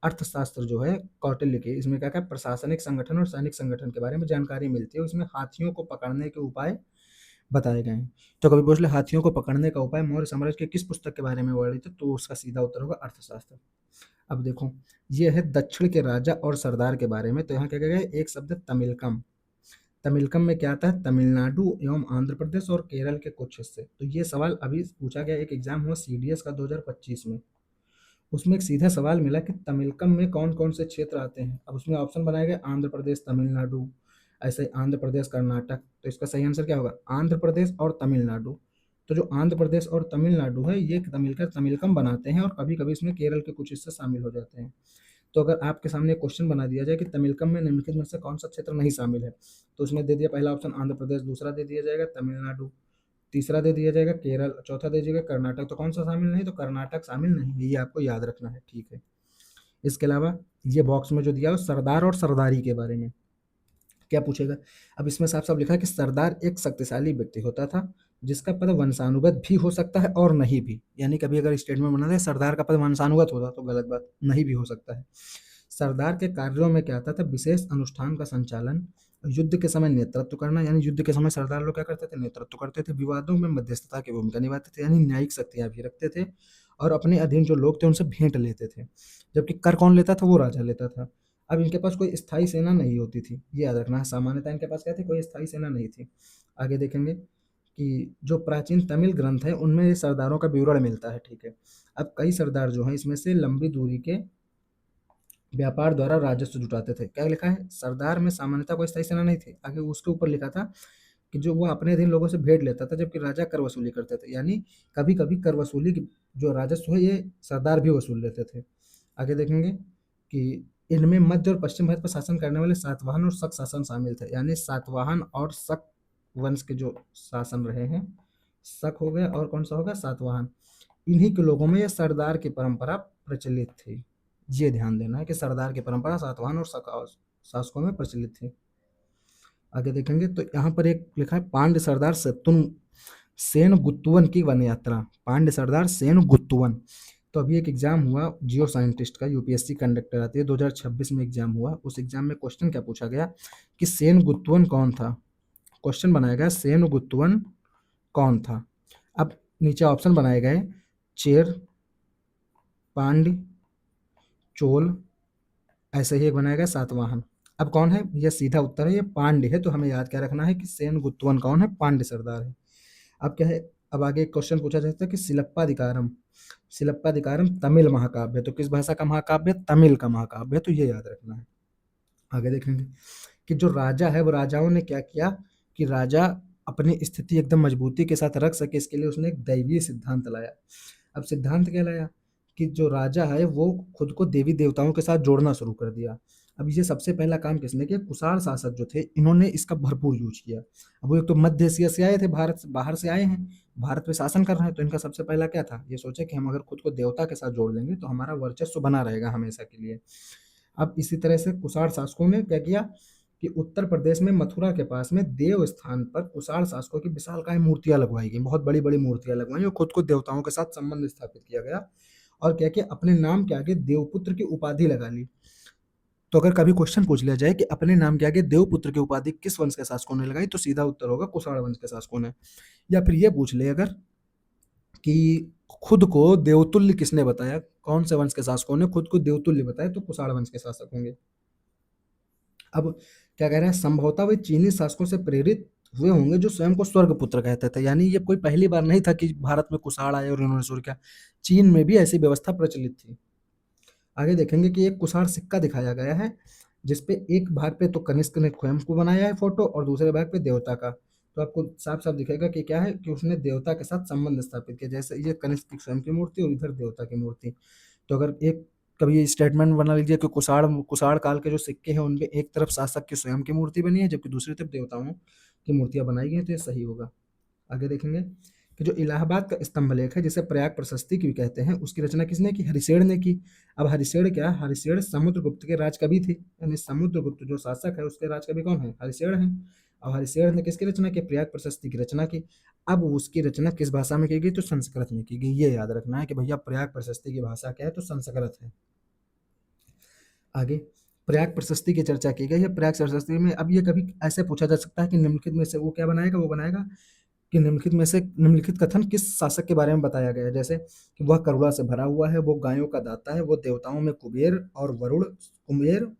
अर्थशास्त्र जो है कौटिल्य के, इसमें क्या क्या प्रशासनिक संगठन और सैनिक संगठन के बारे में जानकारी मिलती है, उसमें हाथियों को पकड़ने के उपाय बताए गए हैं। तो कभी पूछ ले हाथियों को पकड़ने का उपाय मौर्य साम्राज्य के किस पुस्तक के बारे में वर्णित है, तो उसका सीधा उत्तर होगा अर्थशास्त्र। अब देखो ये है दक्षिण के राजा और सरदार के बारे में, तो यहाँ क्या कहा गया है, एक शब्द है तमिलकम। तमिलकम में क्या आता है, तमिलनाडु एवं आंध्र प्रदेश और केरल के कुछ हिस्से। तो ये सवाल अभी पूछा गया, एक एग्जाम हुआ सीडीएस का 2025 में, उसमें एक सीधा सवाल मिला कि तमिलकम में कौन कौन से क्षेत्र आते हैं। अब उसमें ऑप्शन बनाए गए आंध्र प्रदेश, तमिलनाडु, ऐसे आंध्र प्रदेश, कर्नाटक। तो इसका सही आंसर क्या होगा, आंध्र प्रदेश और तमिलनाडु। तो जो आंध्र प्रदेश और तमिलनाडु है ये मिलकर तमिलकम बनाते हैं, और कभी कभी इसमें केरल के कुछ हिस्से शामिल हो जाते हैं। तो अगर आपके सामने क्वेश्चन बना दिया जाए कि तमिलकम में निम्नलिखित में से कौन सा क्षेत्र नहीं शामिल है, तो उसमें दे दिया पहला ऑप्शन आंध्र प्रदेश, दूसरा दे दिया जाएगा तमिलनाडु, तीसरा दे दिया जाएगा केरल, चौथा दे दिया जाएगा कर्नाटक। तो कौन सा शामिल नहीं, तो कर्नाटक शामिल नहीं है, ये आपको याद रखना है, ठीक है। इसके अलावा ये बॉक्स में जो दिया है सरदार और सरदारी के बारे में क्या पूछेगा। अब इसमें साफ साफ लिखा है कि सरदार एक शक्तिशाली व्यक्ति होता था जिसका पद वंशानुगत भी हो सकता है और नहीं भी, यानी कभी अगर स्टेटमेंट बना दे सरदार का पद वंशानुगत होता तो गलत बात, नहीं भी हो सकता है। सरदार के कार्यों में क्या आता था, विशेष अनुष्ठान का संचालन, युद्ध के समय नेतृत्व करना, यानी युद्ध के समय सरदार लोग क्या करते थे, नेतृत्व करते थे, विवादों में मध्यस्थता की भूमिका निभाते थे, यानी न्यायिक शक्तियां भी रखते थे, और अपने अधीन जो लोग थे उनसे भेंट लेते थे। जबकि कर कौन लेता था, वो राजा लेता था। अब इनके पास कोई स्थायी सेना नहीं होती थी, ये याद रखना है, सामान्यतः इनके पास क्या थी, कोई स्थायी सेना नहीं थी। आगे देखेंगे कि जो प्राचीन तमिल ग्रंथ है उनमें ये सरदारों का विवरण मिलता है, ठीक है। अब कई सरदार जो हैं इसमें से लंबी दूरी के व्यापार द्वारा राजस्व जुटाते थे। क्या लिखा है, सरदार में सामान्यतः कोई स्थायी सेना नहीं थी, आगे उसके ऊपर लिखा था कि जो वो अपने अधीन लोगों से भेंट लेता था, जबकि राजा कर वसूली करते थे, यानी कभी कभी कर वसूली जो राजस्व है ये सरदार भी वसूल लेते थे। आगे देखेंगे कि इनमें मध्य और पश्चिम भारत पर शासन करने वाले सातवाहन और शक शासन शामिल थे, यानी सातवाहन और शक वंश के जो शासन रहे हैं, शक हो गया और कौन सा होगा, सातवाहन, इन्हीं के लोगों में ये सरदार की परंपरा प्रचलित थी। ये ध्यान देना है कि सरदार की परंपरा सातवाहन और शासकों में प्रचलित थी। आगे देखेंगे तो यहाँ पर एक लिखा है पांड्य सरदार सत्तुन सेन गुत्तुवन की वन यात्रा, पांड्य सरदार सेन गुत्तुवन। तो अभी एक एग्जाम हुआ जियो साइंटिस्ट का, यूपीएससी कंडक्ट कराती है, 2026 में एग्जाम हुआ। उस एग्जाम में क्वेश्चन क्या पूछा गया कि सेन गुत्तुवन कौन था। क्वेश्चन बनाया गया सेन गुत्तुवन कौन था। अब नीचे ऑप्शन बनाए गए चेर, पांड्य, चोल, ऐसे ही एक बनाया गया सातवाहन। अब कौन है, यह सीधा उत्तर है, ये पांड्य है। तो हमें याद क्या रखना है कि सेन गुत्तुवन कौन है, पांड्य सरदार है। अब क्या है, अब आगे एक क्वेश्चन पूछा जाता है कि सिलप्पाधिकारम, सिलप्पाधिकारम तमिल महाकाव्य है, तो किस भाषा का महाकाव्य, तमिल का महाकाव्य है, तो ये याद रखना है। आगे देखेंगे कि जो राजा है वो राजाओं ने क्या किया कि राजा अपनी स्थिति एकदम मजबूती के साथ रख सके, इसके लिए उसने एक दैवीय सिद्धांत लाया। अब सिद्धांत क्या लाया कि जो राजा है वो खुद को देवी देवताओं के साथ जोड़ना शुरू कर दिया। अब ये सबसे पहला काम किसने किया, कुषाण शासक जो थे इन्होंने इसका भरपूर यूज किया। अब वो एक तो मध्य एशिया से आए थे, भारत से बाहर से आए हैं, भारत पे शासन कर रहे हैं, तो इनका सबसे पहला क्या था, ये सोचे कि हम अगर खुद को देवता के साथ जोड़ लेंगे तो हमारा वर्चस्व बना रहेगा हमेशा के लिए। अब इसी तरह से कुषाण शासकों ने क्या किया कि उत्तर प्रदेश में मथुरा के पास में देव स्थान पर कुषाण शासकों की विशालकाय मूर्तियां लगवाई गई, बहुत बड़ी बड़ी मूर्तियां लगवाई और खुद को देवताओं के साथ संबंध स्थापित किया गया, और क्या किया, अपने नाम के आगे देवपुत्र की उपाधि लगा ली। तो अगर कभी क्वेश्चन पूछ लिया जाए कि अपने नाम के आगे देवपुत्र की उपाधि किस वंश के शासकों ने लगाई, तो सीधा उत्तर होगा कुषाण वंश के शासकों ने। या फिर ये पूछ ले अगर कि खुद को देवतुल्य किसने बताया, कौन से वंश के शासकों ने खुद को देवतुल्य बताया, तो कुषाण वंश के शासक होंगे। अब क्या कह रहे हैं, संभवतः वे चीनी शासकों से प्रेरित हुए होंगे जो स्वयं को स्वर्गपुत्र कहते थे, यानी ये कोई पहली बार नहीं था कि भारत में कुषाण आए और इन्होंने शुरू किया, चीन में भी ऐसी व्यवस्था प्रचलित थी। आगे देखेंगे कि एक कुषाण सिक्का दिखाया गया है जिसपे एक भाग पे तो कनिष्क ने स्वयं को बनाया है फोटो, और दूसरे भाग पे देवता का। तो आपको साफ साफ दिखेगा कि क्या है कि उसने देवता के साथ संबंध स्थापित किया, जैसे ये कनिष्क की स्वयं की मूर्ति और इधर देवता की मूर्ति। तो अगर एक कभी स्टेटमेंट बना लीजिए कि कुषाण कुषाण काल के जो सिक्के हैं उनमें एक तरफ शासक की स्वयं की मूर्ति बनी है जबकि दूसरी तरफ देवताओं की मूर्तियां बनाई गई हैं, तो ये सही होगा। आगे देखेंगे कि जो इलाहाबाद का स्तंभ लेख है जिसे प्रयाग प्रशस्ति की भी कहते हैं, उसकी रचना किसने की, हरिशेन ने की। अब हरिशेन क्या, हरिशेन समुद्रगुप्त के राजकवि थे, यानी समुद्रगुप्त जो शासक है उसके राजकवि कौन है, हरिशेन है। और हरिशेन ने किसकी रचना की, प्रयाग प्रशस्ति की रचना की। अब उसकी रचना किस भाषा में की गई, तो संस्कृत में की गई। ये याद रखना है कि भैया प्रयाग प्रशस्ति की भाषा क्या है, तो संस्कृत है। आगे प्रयाग प्रशस्ति की चर्चा की गई है, प्रयाग प्रशस्ति में अब ये कभी ऐसे पूछा जा सकता है कि निम्नलिखित में से वो क्या बनाएगा, वो बनाएगा कि निम्नलिखित में से निम्नलिखित कथन किस शासक के बारे में बताया गया है, जैसे कि वह करुणा से भरा हुआ है, वो गायों का दाता है, वो देवताओं में कुबेर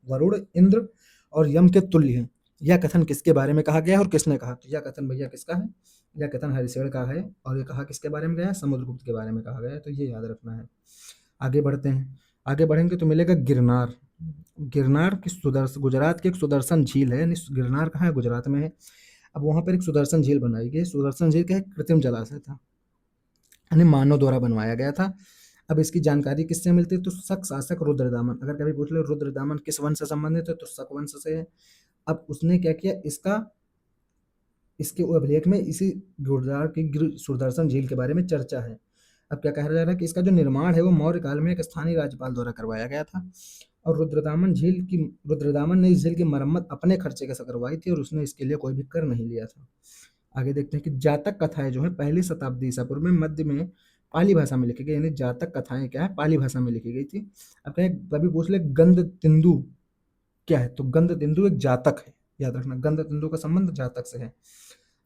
वरुण इंद्र और यम के तुल्य है। यह कथन किसके बारे में कहा गया है और किसने कहा, तो यह कथन भैया किसका है, यह कथन हरिशेन का है, और ये कहा किसके बारे में गया है, समुद्रगुप्त के बारे में कहा गया है, तो ये याद रखना है। आगे बढ़ते हैं, आगे बढ़ेंगे तो मिलेगा गिरनार। गिरनार की गुजरात की एक सुदर्शन झील है, यानी गिरनार कहाँ है, गुजरात में है। अब वहाँ पर एक सुदर्शन झील बनाई गई, सुदर्शन झील क्या है, कृत्रिम जलाशय था। यानी मानव द्वारा बनवाया गया था। अब इसकी जानकारी किससे मिलती है? तो शक शासक रुद्रदामन। अगर कभी पूछ ले रुद्रदामन किस वंश से संबंधित है, तो शक वंश से है। अब उसने क्या किया, इसके अभिलेख में इसी गुर्जर की सुदर्शन झील के बारे में चर्चा है। अब क्या कहा जा रहा है कि इसका जो निर्माण है वो मौर्य काल में एक स्थानीय राज्यपाल द्वारा करवाया गया था, और रुद्रदामन ने इस झील की मरम्मत अपने खर्चे के साथ करवाई थी, और उसने इसके लिए कोई भी कर नहीं लिया था। आगे देखते हैं कि जातक कथाएं जो है पहली शताब्दी ईसा पूर्व में मध्य में पाली भाषा में लिखी गई, यानी जातक कथाएं क्या है, पाली भाषा में लिखी गई थी। अब क्या है, कभी पूछ ले गंध तिंदु क्या है, तो गंध तिंदु एक जातक है, याद रखना गंध तिंदु का संबंध जातक से है।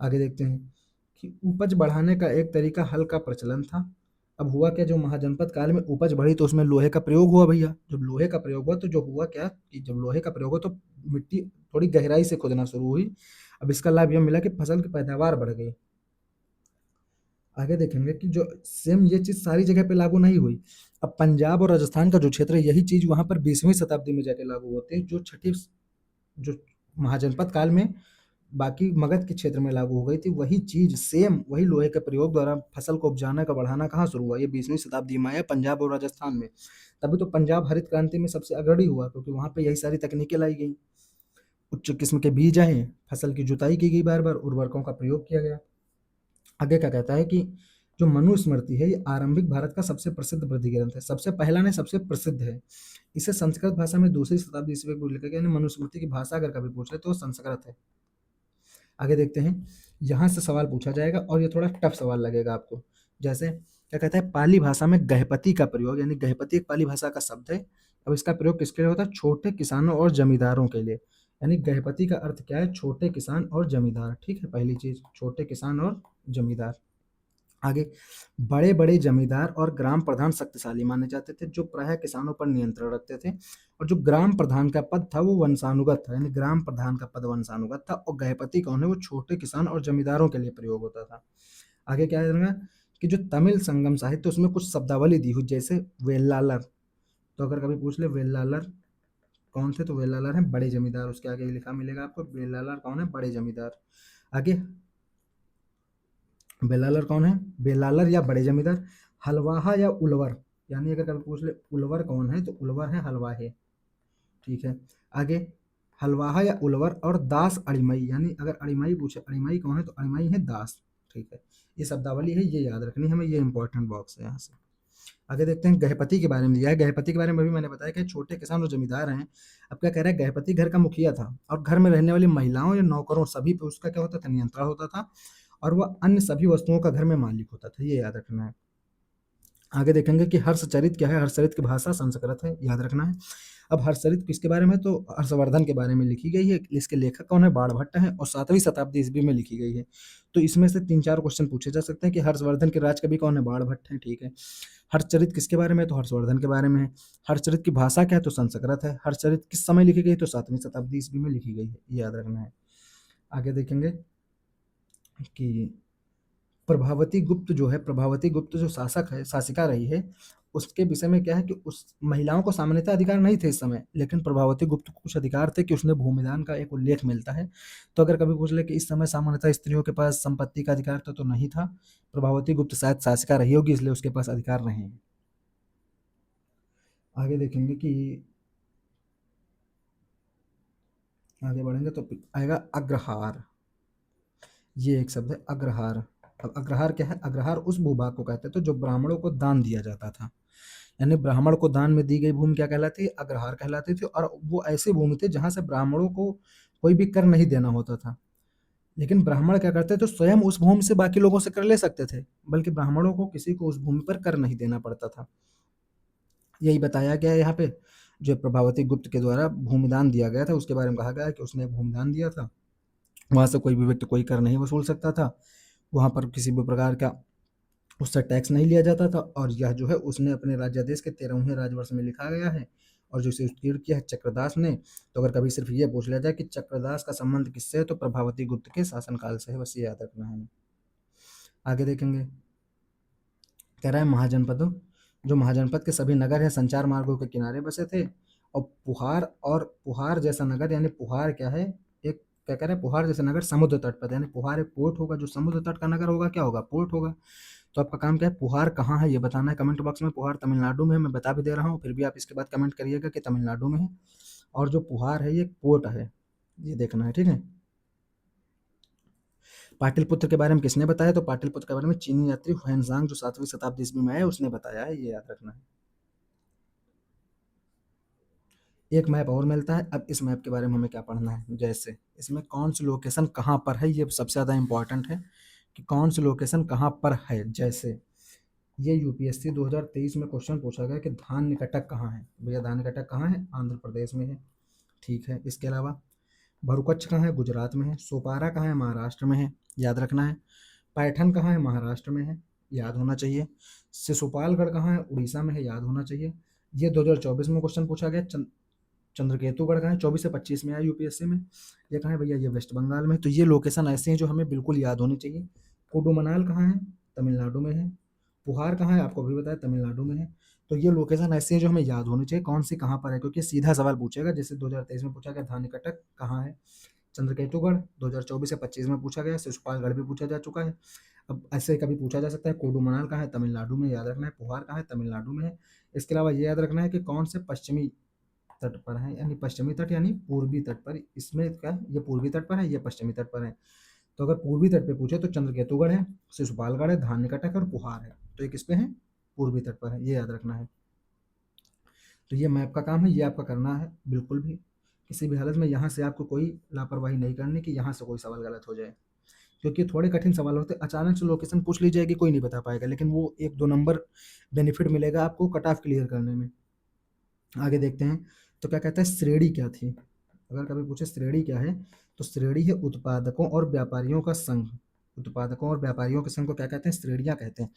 आगे देखते हैं कि उपज बढ़ाने का एक तरीका हल का प्रचलन था। अब हुआ क्या, जो महाजनपद काल में उपज बढ़ी तो उसमें लोहे का प्रयोग हुआ भैया। जब लोहे का प्रयोग हुआ तो जो हुआ क्या कि जब लोहे का प्रयोग हुआ तो मिट्टी थोड़ी गहराई से खोदना शुरू हुई। अब इसका लाभ यह मिला कि फसल की पैदावार बढ़ गई। आगे देखेंगे कि जो सेम ये चीज सारी जगह पे लागू नहीं हुई। अब पंजाब और राजस्थान का जो क्षेत्र है यही चीज वहां पर 20वीं शताब्दी में जाके लागू होती है, जो महाजनपद काल में बाकी मगध के क्षेत्र में लागू हो गई थी। वही चीज सेम वही लोहे के प्रयोग द्वारा फसल को उपजाना का बढ़ाना कहाँ शुरू हुआ, ये 20वीं शताब्दी में आया पंजाब और राजस्थान में। तभी तो पंजाब हरित क्रांति में सबसे अग्रणी हुआ, क्योंकि वहां पे यही सारी तकनीकें लाई गई। उच्च किस्म के बीज आए, फसल की जुताई की गई, बार बार उर्वरकों का प्रयोग किया गया। आगे क्या कहता है कि जो मनुस्मृति है ये आरंभिक भारत का सबसे प्रसिद्ध वृद्धि ग्रंथ है, सबसे पहला नहीं सबसे प्रसिद्ध है। इसे संस्कृत भाषा में 2वीं शताब्दी ईस्वी में लिखा गया, यानी मनुस्मृति की भाषा अगर कभी पूछ ले तो वो संस्कृत है। आगे देखते हैं, यहाँ से सवाल पूछा जाएगा और ये थोड़ा टफ सवाल लगेगा आपको। जैसे क्या कहता है, पाली भाषा में गहपति का प्रयोग, यानी गहपति एक पाली भाषा का शब्द है। अब इसका प्रयोग किसके लिए होता है? छोटे किसानों और जमींदारों के लिए। यानी गहपति का अर्थ क्या है? छोटे किसान और जमींदार। ठीक है, पहली चीज छोटे किसान और जमींदार। आगे, बड़े बड़े जमींदार और ग्राम प्रधान शक्तिशाली माने जाते थे, जो प्रायः किसानों पर नियंत्रण रखते थे। और जो ग्राम प्रधान का पद था वो वंशानुगत था, यानी ग्राम प्रधान का पद वंशानुगत था। और गहपति कौन है? वो छोटे किसान और जमींदारों के लिए प्रयोग होता था। आगे क्या है कि जो तमिल संगम साहित्य उसमें कुछ शब्दावली दी हुई, जैसे वेल्लालर। तो अगर कभी पूछ ले वेल्लालर कौन थे, तो वेल्लालर है बड़े जमींदार। उसके आगे लिखा मिलेगा आपको वेल्लालर कौन है? बड़े जमींदार। आगे बेलालर कौन है? बेलालर या बड़े जमींदार। हलवाहा या उलवर, यानी अगर कभी पूछ ले उलवर कौन है, तो उलवर है हलवाहे। ठीक है। आगे, हलवाहा या उलवर और दास अड़िमई, यानी अगर अड़िमई पूछे अड़िमई कौन है, तो अड़िमई है दास। ठीक है, ये शब्दावली है, ये याद रखनी है हमें, ये इंपॉर्टेंट बॉक्स है यहाँ से। आगे देखते हैं, गहपति के बारे में दिया है। गहपति के बारे में भी मैंने बताया कि छोटे किसान और जमींदार हैं। अब क्या कह रहा है, गहपति घर का मुखिया था और घर में रहने वाली महिलाओं या नौकरों सभी पे उसका क्या होता था? नियंत्रण होता था। और वह अन्य सभी वस्तुओं का घर में मालिक होता था, ये याद रखना है। आगे देखेंगे कि हर्षचरित क्या है। हर्षचरित की भाषा संस्कृत है, याद रखना है। अब हर्षचरित किसके बारे में? तो हर्षवर्धन के बारे में लिखी गई है। इसके लेखक कौन है? बाणभट्ट है, और 7वीं शताब्दी ईस्वी में लिखी गई है। तो इसमें से 3-4 क्वेश्चन पूछे जा सकते हैं कि हर्षवर्धन के राज कवि कौन है? बाणभट्ट है। ठीक है। हर्षचरित किसके बारे में? तो हर्षवर्धन के बारे में है। हर्षचरित की भाषा क्या है? तो संस्कृत है। हर्षचरित किस समय लिखी गई? तो 7वीं शताब्दी ईस्वी में लिखी गई है, ये याद रखना है। आगे देखेंगे कि प्रभावती गुप्त जो है, प्रभावती गुप्त जो शासक है, शासिका रही है, उसके विषय में क्या है कि उस महिलाओं को सामान्यतः अधिकार नहीं थे इस समय, लेकिन प्रभावती गुप्त को कुछ अधिकार थे कि उसने भूमिदान का एक उल्लेख मिलता है। तो अगर कभी पूछ ले कि इस समय सामान्यतः स्त्रियों के पास संपत्ति का अधिकार था, तो नहीं था। प्रभावती गुप्त शायद शासिका रही होगी, इसलिए उसके पास अधिकार रहे हैं। आगे देखेंगे कि आगे बढ़ेंगे तो आएगा अग्रहार। ये एक शब्द है अग्रहार। अब अग्रहार क्या है? अग्रहार उस भूभाग को कहते थे जो ब्राह्मणों को दान दिया जाता था। यानी ब्राह्मण को दान में दी गई भूमि क्या कहलाती है? अग्रहार कहलाती थी। और वो ऐसी भूमि थी जहां से ब्राह्मणों को कोई भी कर नहीं देना होता था। लेकिन ब्राह्मण क्या करते थे? स्वयं उस भूमि से बाकी लोगों से कर ले सकते थे, बल्कि ब्राह्मणों को किसी को उस भूमि पर कर नहीं देना पड़ता था। यही बताया गया है यहाँ पे। जो प्रभावती गुप्त के द्वारा भूमिदान दिया गया था उसके बारे में कहा गया है कि उसने भूमिदान दिया था। वहां से कोई भी व्यक्ति कोई कर नहीं वसूल सकता था। वहां पर किसी भी प्रकार का उससे टैक्स नहीं लिया जाता था। और यह जो है उसने अपने राज्यादेश के 13वें राजवर्ष में लिखा गया है, और जो इसे उत्कीर्ण किया है चक्रदास ने। तो अगर कभी सिर्फ ये पूछ लिया जाए कि चक्रदास का संबंध किससे है, तो प्रभावती गुप्त के शासनकाल से है, बस ये याद रखना है। आगे देखेंगे, कह रहा है महाजनपदों, जो महाजनपद के सभी नगर हैं संचार मार्गों के किनारे बसे थे। और पुहार जैसा नगर, यानी पुहार क्या है? एक क्या कह रहे हैं, पुहार जैसा नगर समुद्र तट पर, यानी पुहार एक पोर्ट होगा, जो समुद्र तट का नगर होगा क्या होगा? पोर्ट होगा। तो आपका काम क्या है, पुहार कहाँ है ये बताना है कमेंट बॉक्स में। पुहार तमिलनाडु में है, मैं बता भी दे रहा हूँ, फिर भी आप इसके बाद कमेंट करिएगा कि तमिलनाडु में है। और जो पुहार है ये पोर्ट है, ये देखना है, ठीक है। पाटलिपुत्र के बारे में किसने बताया, तो पाटलिपुत्र के बारे में चीनी यात्री हुएनसांग जो 7वीं शताब्दी ईस्वी में आया उसने बताया है, ये याद रखना है। एक मैप और मिलता है। अब इस मैप के बारे में हमें क्या पढ़ना है, जैसे इसमें कौन सी लोकेशन कहाँ पर है, ये सबसे ज़्यादा इंपॉर्टेंट है कि कौन सी लोकेशन कहाँ पर है। जैसे ये यूपीएससी 2023 में क्वेश्चन पूछा गया कि धान्य कटक कहाँ है। भैया धान्य कटक कहाँ है, आंध्र प्रदेश में है, ठीक है। इसके अलावा भरुकच्छ कहाँ है, गुजरात में है। सोपारा कहाँ है, महाराष्ट्र में है, याद रखना है। पैठन कहाँ है, महाराष्ट्र में है, याद होना चाहिए। शिशुपालगढ़ कहाँ है, उड़ीसा में है, याद होना चाहिए। ये 2024 में क्वेश्चन पूछा गया। चंद्रकेतुगढ़ कहाँ है, 24 से 25 में आया यूपीएससी में। ये कहाँ है भैया, ये वेस्ट बंगाल में। तो ये लोकेशन ऐसे हैं जो हमें बिल्कुल याद होनी चाहिए। कुडुमनाल कहाँ है, तमिलनाडु में है। पुहार कहाँ है, आपको भी बताया तमिलनाडु में है। तो ये लोकेशन ऐसी है जो हमें याद होनी चाहिए, कौन सी कहाँ पर है, क्योंकि सीधा सवाल पूछेगा। जैसे 2023 में पूछा गया धान्य कटक कहाँ है, चंद्रकेतुगढ़ 2024 से 25 में पूछा गया। शिशुपालगढ़ भी पूछा जा चुका है। अब ऐसे कभी पूछा जा सकता है, कोडुमनाल कहाँ है, तमिलनाडु में, याद रखना है। पुहार कहाँ है, तमिलनाडु में है। इसके अलावा ये याद रखना है कि कौन से पश्चिमी तट पर है, यानी पश्चिमी तट यानी पूर्वी तट पर। इसमें क्या है, ये पूर्वी तट पर है, ये पश्चिमी तट पर है। तो अगर पूर्वी तट पे पूछे तो चंद्रकेतुगढ़ है, शिशुपालगढ़ है, धान्यकटक और पुहार है। तो ये किस पे है, पूर्वी तट पर है, ये याद रखना है। तो ये मैप का काम है, ये आपका करना है बिल्कुल भी। किसी भी हालत में यहाँ से आपको कोई लापरवाही नहीं करनी कि यहाँ से कोई सवाल गलत हो जाए, क्योंकि थोड़े कठिन सवाल होते हैं। अचानक से लोकेशन पूछ ली जाएगी, कोई नहीं बता पाएगा, लेकिन वो 1-2 नंबर बेनिफिट मिलेगा आपको कट ऑफ क्लियर करने में। आगे देखते हैं। तो क्या कहता है, श्रेणी क्या थी। अगर कभी पूछे श्रेणी क्या है, तो श्रेणी है उत्पादकों और व्यापारियों का संघ। उत्पादकों और व्यापारियों के संघ को क्या कहते हैं, श्रेणियां कहते हैं।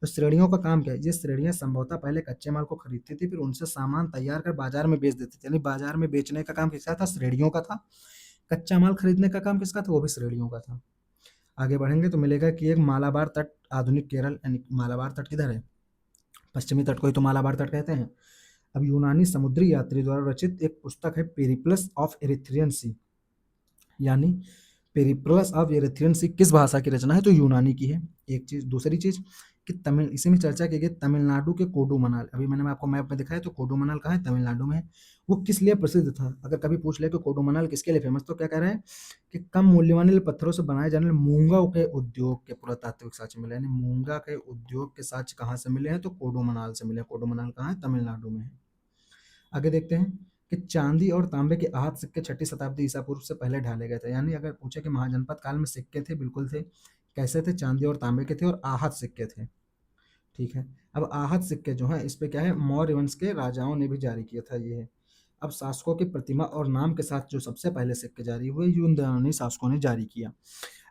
तो श्रेणियों का काम क्या है, ये श्रेणियां संभवतः पहले कच्चे माल को खरीदती थी, फिर उनसे सामान तैयार कर बाजार में बेच देती थी। यानी बाजार में बेचने का काम किसका था, श्रेणियों का था। कच्चा माल खरीदने का काम किसका था, वो भी श्रेणियों का था। आगे बढ़ेंगे तो मिलेगा कि एक मालाबार तट, आधुनिक केरल, यानी मालाबार तट किधर है, पश्चिमी तट को ही तो मालाबार तट कहते हैं। अब यूनानी समुद्री यात्री द्वारा रचित एक पुस्तक है पेरिप्लस ऑफ एरिथ्रियन सी, यानी पेरिप्लस ऑफ एरिथ्रियन सी किस भाषा की रचना है, तो यूनानी की है। एक चीज, दूसरी चीज कि तमिल, इसी में चर्चा की गई तमिलनाडु के कोडुमनाल। अभी मैंने आपको मैप में दिखाया, तो कोडुमनाल कहाँ है, तमिलनाडु में है। वो किस लिए प्रसिद्ध था, अगर कभी पूछ ले कि कोडुमनाल किसके लिए फेमस, तो क्या कह रहे हैं कि कम मूल्यवान पत्थरों से बनाए जाने वाले मूंगा के उद्योग के पुरातात्विक साक्ष्य मिले। यानी मूंगा के उद्योग के साक्ष्य कहाँ से मिले हैं, तो कोडुमनाल से मिले। कोडुमनाल कहाँ है, तमिलनाडु में है। आगे देखते हैं कि चांदी और तांबे के आहत सिक्के 6ठी शताब्दी ईसा पूर्व से पहले ढाले गए थे। यानी अगर पूछे कि महाजनपद काल में सिक्के थे, बिल्कुल थे। कैसे थे, चांदी और तांबे के थे और आहत सिक्के थे, ठीक है। अब आहत सिक्के जो हैं, इस पे क्या है, मौर्य वंश के राजाओं ने भी जारी किया था, ये है। अब शासकों की प्रतिमा और नाम के साथ जो सबसे पहले सिक्के जारी हुए, यूनानी शासकों ने जारी किया।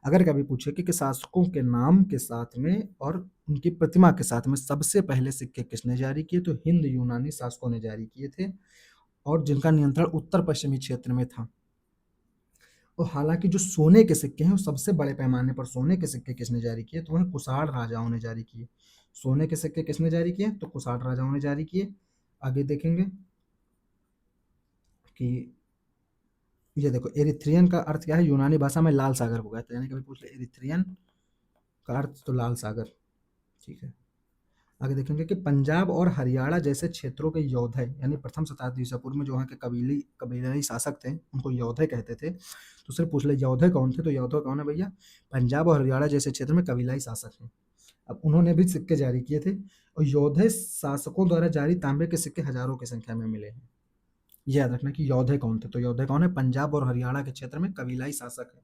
अगर कभी पूछे कि शासकों के नाम के साथ में और उनकी प्रतिमा के साथ में सबसे पहले सिक्के किसने जारी किए, तो हिंद यूनानी शासकों ने जारी किए थे, और जिनका नियंत्रण उत्तर पश्चिमी क्षेत्र में था। और हालांकि जो सोने के सिक्के हैं, वो सबसे बड़े पैमाने पर सोने के सिक्के किसने जारी किए, तो वह कुषाण राजाओं ने जारी किए। सोने के सिक्के किसने जारी किए, तो कुषाण राजाओं ने जारी किए। आगे देखेंगे कि ये देखो, एरिथ्रियन का अर्थ क्या है, यूनानी भाषा में लाल सागर को कहते हैं। यानी कभी पूछ ले एरिथ्रियन का अर्थ, तो लाल सागर, ठीक है। आगे देखेंगे कि पंजाब और हरियाणा जैसे क्षेत्रों के योद्धे, यानी प्रथम शताब्दी ईसा पूर्व में जो वहाँ के कबीलाई शासक थे, उनको योद्धे कहते थे। तो सिर्फ पूछ ले योद्धे कौन थे, तो योद्धे कौन है भैया, पंजाब और हरियाणा जैसे क्षेत्र में कबीलाई शासक हैं। अब उन्होंने भी सिक्के जारी किए थे, और योद्धे शासकों द्वारा जारी तांबे के सिक्के हजारों की संख्या में मिले हैं। ये याद रखना कि योद्धे कौन थे, तो योद्धे कौन है, पंजाब और हरियाणा के क्षेत्र में कबीलाई शासक है,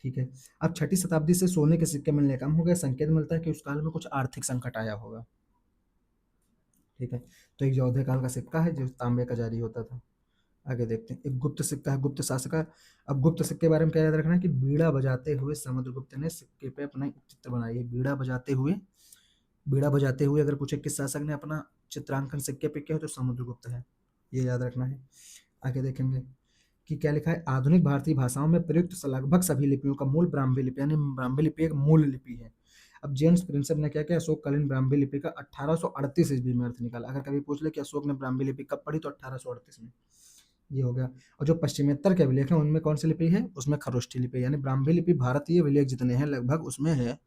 ठीक है। अब 6ठी शताब्दी से सोने के सिक्के मिलने कम हो गए, संकेत मिलता है कि उस काल में कुछ आर्थिक संकट आया होगा, ठीक है। तो एक योद्धे काल का सिक्का है जो तांबे का जारी होता था। आगे देखते हैं, एक गुप्त सिक्का है, गुप्त शासक का। अब गुप्त सिक्के के बारे में क्या याद रखना है कि बीड़ा बजाते हुए समुद्रगुप्त ने सिक्के पे अपना एक चित्र बनाई है। बीड़ा बजाते हुए, बीड़ा बजाते हुए अगर पूछे किस शासक ने अपना चित्रांकन सिक्के पे किया हो, तो समुद्रगुप्त है, ये याद रखना है। आगे देखेंगे कि क्या लिखा है, आधुनिक भारतीय भाषाओं में प्रयुक्त लगभग सभी लिपियों का मूल ब्राह्मी लिपि, यानी ब्राह्मी लिपि एक मूल लिपि है। अब जेम्स प्रिंसेप ने क्या किया, अशोककालीन ब्राह्मी लिपि का 1838 ईस्वी में अर्थ निकाला। अगर कभी पूछ ले कि अशोक ने ब्राह्मी लिपि कब पढ़ी, तो 1838 में, ये हो गया। और जो पश्चिमेत्तर के अभिलेख हैं, उनमें कौन सी लिपि है, उसमें खरोष्ठी लिपि, यानी ब्राह्मी लिपि भारतीय अभिलेख जितने हैं लगभग उसमें है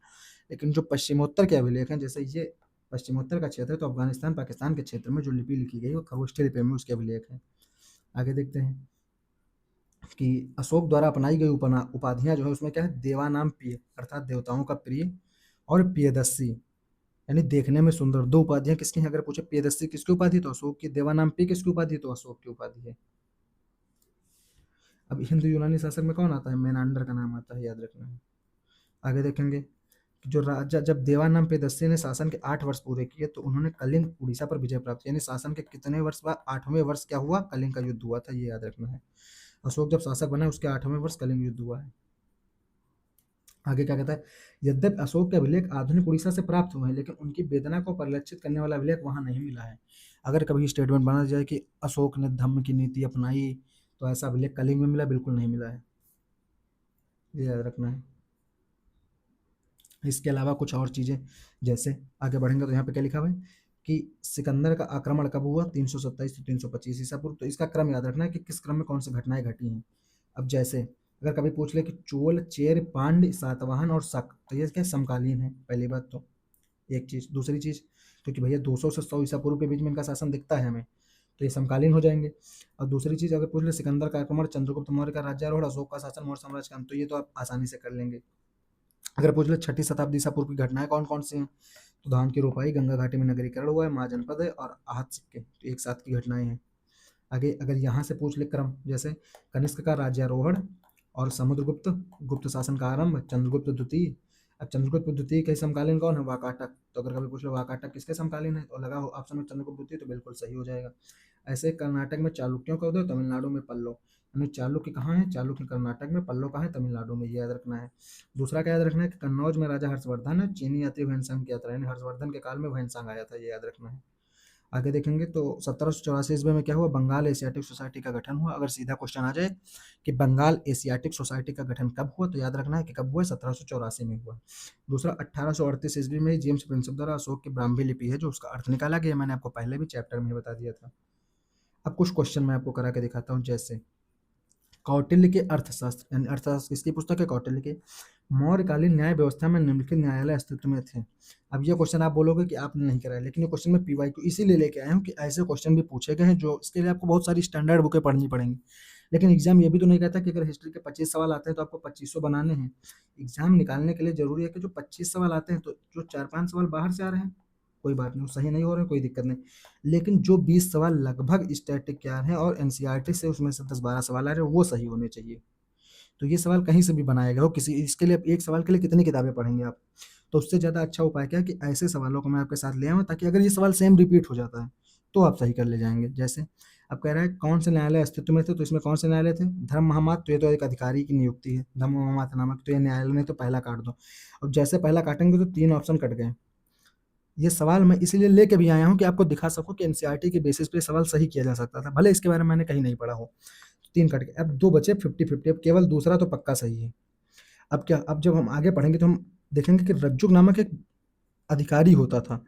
लेकिन जो पश्चिमोत्तर के अभिलेख हैं, जैसे ये पश्चिमोत्तर का क्षेत्र है, तो अफगानिस्तान पाकिस्तान के क्षेत्र में जो लिपि लिखी गई है वो खरोष्ठी लिपि में उसके अभिलेख हैं। आगे देखते हैं कि अशोक द्वारा अपनाई गई उपाधियां जो है उसमें क्या है, देवानाम प्रिय अर्थात देवताओं का प्रिय, और प्रियदर्शी यानी देखने में सुंदर। दो उपाधियां किसकी हैं? अगर पूछे प्रियदर्शी किसकी उपाधि तो अशोक की, देवानाम प्रिय किसकी उपाधि तो अशोक की उपाधि है। अब हिंदू यूनानी शासक में कौन आता है? मेनांडर का नाम आता है, याद रखना है। आगे देखेंगे कि जो राजा जब देवानाम प्रियदर्शी ने शासन के 8 वर्ष पूरे किए तो उन्होंने कलिंग उड़ीसा पर विजय प्राप्त की। यानी शासन के कितने वर्ष बाद? 8वें वर्ष क्या हुआ? कलिंग का युद्ध हुआ था, ये याद रखना है। अशोक जब शासक बना उसके 8वें वर्ष कलिंग युद्ध हुआ है। आगे क्या कहता है? यद्यपि अशोक के अभिलेख आधुनिक उड़ीसा से प्राप्त हुए हैं, लेकिन उनकी वेदना को परिलक्षित करने वाला अभिलेख वहां नहीं मिला है। अगर कभी स्टेटमेंट बना जाए कि अशोक ने धम्म की नीति अपनाई, तो ऐसा अभिलेख कलिंग में मिला? बिल्कुल नहीं मिला है, ये याद रखना है। इसके अलावा कुछ और चीजें, जैसे आगे बढ़ेंगे तो यहाँ पे क्या लिखा हुआ है कि सिकंदर का आक्रमण कब हुआ? 327 से 325 ईसा पूर्व। तो इसका क्रम याद रखना है कि किस क्रम में कौन सी घटनाएं घटी हैं। अब जैसे अगर कभी पूछ ले कि चोल, चेर, पांड्य, सातवाहन और शक, तो ये क्या समकालीन है? पहली बात तो एक चीज। दूसरी चीज, क्योंकि भैया 200 से 100 ईसा पूर्व के बीच में इनका शासन दिखता है हमें, तो ये समकालीन हो जाएंगे। और दूसरी चीज अगर पूछ ले सिकंदर का आक्रमण, चंद्रगुप्त मौर्य का राज्यारोहण, अशोक का शासन, मौर्य साम्राज्य का अंत, तो ये तो आप आसानी से कर लेंगे। अगर पूछ ले 6ठी शताब्दी ईसा पूर्व की घटनाएं कौन कौन सी हैं, तो धान की रोपाई, गंगा घाटी में नगरीकरण हुआ है, महाजनपद है, और आहत सिक्के, तो एक साथ की घटनाएं हैं। आगे अगर यहाँ से पूछ ले क्रम, जैसे कनिष्क का राज्यारोहण और समुद्रगुप्त, गुप्त शासन का आरंभ, चंद्रगुप्त द्वितीय। अब चंद्रगुप्त द्वितीय के समकालीन कौन है? वाकाटक। तो अगर कभी पूछ लो वाकाटक किसके समकालीन है, तो लगा हो ऑप्शन में चंद्रगुप्त द्वितीय, तो बिल्कुल सही हो जाएगा। ऐसे कर्नाटक में चालुक्यों का उदय, तमिलनाडु में पल्लव। यानी चालुक्य कहाँ है? चालुक्य कर्नाटक में, पल्लव कहाँ है? तमिलनाडु में, ये याद रखना है। दूसरा क्या याद रखना है कि कन्नौज में राजा हर्षवर्धन चीनी यात्री वैनसांग की यात्रा, यानी हर्षवर्धन के काल में वैनसांग आया था, ये याद रखना है। आगे देखेंगे तो 1784 ईस्वी में क्या हुआ? बंगाल एशियाटिक सोसाइटी का गठन हुआ। अगर सीधा क्वेश्चन आ जाए कि बंगाल एशियाटिक सोसाइटी का गठन कब हुआ, तो याद रखना है कि कब हुआ? 1784 में हुआ। दूसरा 1838 ईस्वी में जेम्स प्रिंसेप द्वारा अशोक की ब्राह्मी लिपि है जो उसका अर्थ निकाला गया, मैंने आपको पहले भी चैप्टर में बता दिया था। अब कुछ क्वेश्चन मैं आपको करा के दिखाता हूँ, जैसे कौटिल्य के अर्थशास्त्र, यानी अर्थशास्त्र किसकी पुस्तक है? कौटिल्य के। मौर्यकालीन न्याय व्यवस्था में निम्नलिखित न्यायालय अस्तित्व में थे। अब ये क्वेश्चन आप बोलोगे कि आपने नहीं कराया, लेकिन ये क्वेश्चन मैं पीवाईक्यू इसीलिए लेके आया हूँ कि ऐसे क्वेश्चन भी पूछे गए हैं जो इसके लिए आपको बहुत सारी स्टैंडर्ड बुकें पढ़नी पड़ेंगी। लेकिन एग्जाम ये भी तो नहीं कहता कि अगर हिस्ट्री के 25 सवाल आते हैं तो आपको 2500 बनाने हैं। एग्जाम निकालने के लिए जरूरी है कि जो 25 सवाल आते हैं, तो जो 4-5 सवाल बाहर से आ रहे हैं कोई बात नहीं, वो सही नहीं हो रहे हैं, कोई दिक्कत नहीं। लेकिन जो 20 सवाल लगभग स्टैटिक के आ रहे हैं और एनसीईआरटी से उसमें से 10-12 सवाल आ रहे हैं, वो सही होने चाहिए। तो ये सवाल कहीं से भी बनाया गया हो, किसी इसके लिए एक सवाल के लिए कितनी किताबें पढ़ेंगे आप? तो उससे ज़्यादा अच्छा उपाय क्या है कि ऐसे सवालों को मैं आपके साथ ले आऊँ, ताकि अगर ये सवाल सेम रिपीट हो जाता है तो आप सही कर ले जाएंगे। जैसे अब कह रहा है कौन से न्यायालय अस्तित्व में थे, तो इसमें कौन से न्यायालय थे? धर्म महामात, तो ये तो एक अधिकारी की नियुक्ति है, धर्म महामात नामक, तो ये न्यायालय ने तो पहला काट दो। अब जैसे पहला काटेंगे तो 3 ऑप्शन कट गए। ये सवाल मैं इसीलिए लेके भी आया हूँ कि आपको दिखा सकूँ कि एनसीईआरटी के बेसिस पे सवाल सही किया जा सकता था, भले इसके बारे में मैंने कहीं नहीं पढ़ा हो। 3 कट गए, अब 2 बचे 50-50, अब केवल दूसरा तो पक्का सही है। अब क्या, अब जब हम आगे पढ़ेंगे तो हम देखेंगे कि रज्जुक नामक एक अधिकारी होता था।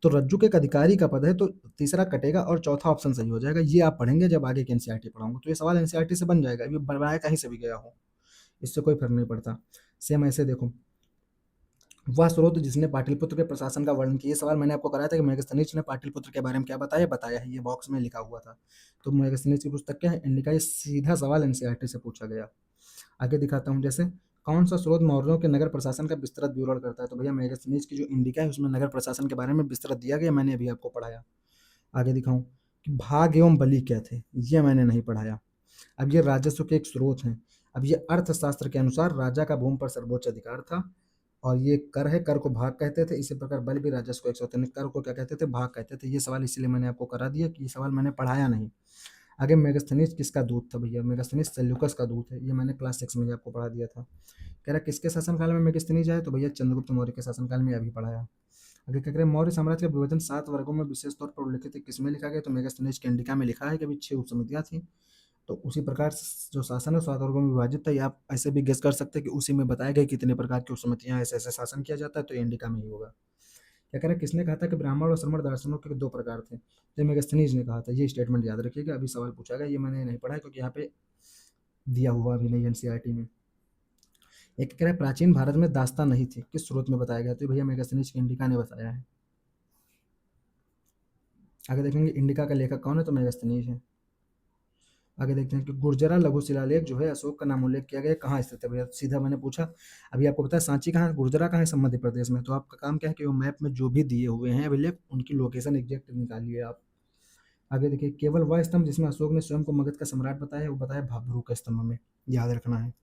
तो रज्जुक एक अधिकारी का पद है, तो तीसरा कटेगा और चौथा ऑप्शन सही हो जाएगा। ये आप पढ़ेंगे जब आगे के एनसीईआरटी पढ़ाऊंगा, तो ये सवाल एनसीईआरटी से बन जाएगा, ये बनाया कहीं से भी गया हो, इससे कोई फर्क नहीं पड़ता। सेम ऐसे देखो, वह स्रोत जिसने पाटलिपुत्र के प्रशासन का वर्णन किया, ये सवाल मैंने आपको कराया था कि मेगास्थनीज ने पाटलिपुत्र के बारे में क्या बताया, बताया है, ये बॉक्स में लिखा हुआ था। तो मेगास्थनीज की पुस्तक क्या है? इंडिका। ये सीधा सवाल एनसीईआरटी से पूछा गया। आगे दिखाता हूँ, जैसे कौन सा स्रोत मौर्यों के नगर प्रशासन का विस्तृत विवरण करता है, तो भैया मेगास्थनीज की जो इंडिका है उसमें नगर प्रशासन के बारे में विस्तृत दिया गया, मैंने अभी आपको पढ़ाया। आगे दिखाऊं कि भाग एवं बलि क्या थे, ये मैंने नहीं पढ़ाया। अब ये राजस्व के एक स्रोत हैं। अब ये अर्थशास्त्र के अनुसार राजा का भूमि पर सर्वोच्च अधिकार था, और ये कर है, कर को भाग कहते थे। इसी प्रकार बल भी राजस्व को एक स्रोत है, कर को क्या कहते थे? भाग कहते थे। ये सवाल इसलिए मैंने आपको करा दिया कि ये सवाल मैंने पढ़ाया नहीं। आगे मेगास्थनीज किसका दूत था, भैया मेगास्थनीज सेल्यूकस का दूत है, ये मैंने क्लास 6 में ही आपको पढ़ा दिया था। कह रहा किसके शासनकाल में मेगास्थनीज आए, तो भैया चंद्रगुप्त मौर्य के शासनकाल में अभी पढ़ाया। आगे क्या करें, मौर्य साम्राज्य का विभाजन 7 वर्गों में विशेष तौर पर उल्लिखित है, किसमें लिखा गया, तो मेगास्थनीज के इंडिका में लिखा है कि अभी 6 उपसमितियां थी। तो उसी प्रकार जो शासन है 7 वर्गों में विभाजित था, ये आप ऐसे भी गेस कर सकते हैं कि उसी में बताया गया कितने प्रकार की उपसमितियां ऐसे ऐसे शासन किया जाता है, तो ये इंडिका में ही होगा। क्या कह रहा है, किसने कहा था कि ब्राह्मण और श्रमण दर्शनों के 2 प्रकार थे, तो मेगास्थनीज ने कहा था। ये स्टेटमेंट याद रखिएगा, अभी सवाल पूछा गया, ये मैंने नहीं पढ़ा है क्योंकि यहाँ पे दिया हुआ अभी नहीं एनसीईआरटी में। एक कह रहा है प्राचीन भारत में दास्तान नहीं थी, किस स्रोत में बताया गया? तो भैया मेगास्थनीज की इंडिका ने बताया है। आगे देखेंगे इंडिका का लेखक कौन है, तो मेगास्थनीज है। आगे देखते हैं कि गुर्जरा लघु शिलालेख जो है अशोक का नाम उल्लेख किया गया है, कहाँ स्थित है भैया? सीधा मैंने पूछा। अभी आपको पता है सांची कहाँ है, गुर्जरा कहाँ है? सब मध्य प्रदेश में। तो आपका काम क्या है कि वो मैप में जो भी दिए हुए हैं अभिलेख, उनकी लोकेशन एग्जैक्ट निकालिए आप। आगे देखिए केवल वह स्तंभ जिसमें अशोक ने स्वयं को मगध का सम्राट बताया है, वो बताया भाब्रू के स्तंभ में, याद रखना है।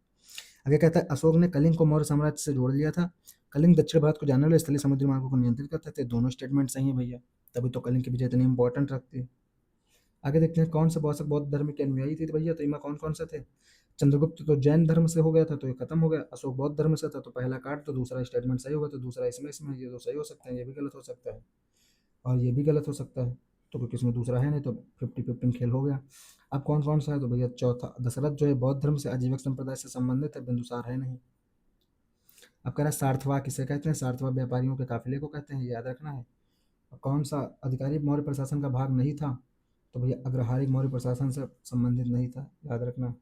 आगे कहता है अशोक ने कलिंग को मौर्य साम्राज्य से जोड़ लिया था। कलिंग दक्षिण भारत को जाने वाले स्थलीय समुद्री मार्गों को नियंत्रित करते थे। दोनों स्टेटमेंट सही है भैया, तभी तो कलिंग की विजय इतनी इंपॉर्टेंट रखती है। आगे देखते हैं कौन सा बौसक बौद्ध धर्म के अनुयायी थे भैया? तो इनमें कौन कौन से थे? चंद्रगुप्त तो जैन धर्म से हो गया था, तो ये खत्म हो गया। अशोक बौद्ध धर्म से था, तो पहला काट, तो दूसरा स्टेटमेंट सही होगा, तो दूसरा इसमें ये तो सही हो सकता है, ये भी गलत हो सकता है और ये भी गलत हो सकता है। तो क्योंकि इसमें दूसरा है नहीं, तो 50-50 खेल हो गया। अब कौन कौन सा है? तो भैया चौथा दशरथ जो है बौद्ध धर्म से आजीवक संप्रदाय से संबंधित है, बिंदुसार है नहीं। अब कह रहा है सार्थवा किसे कहते हैं? सार्थवा व्यापारियों के काफिले को कहते हैं, याद रखना है। और कौन सा अधिकारी मौर्य प्रशासन का भाग नहीं था? तो भैया अग्रहारिक मौर्य प्रशासन से संबंधित नहीं था, याद रखना।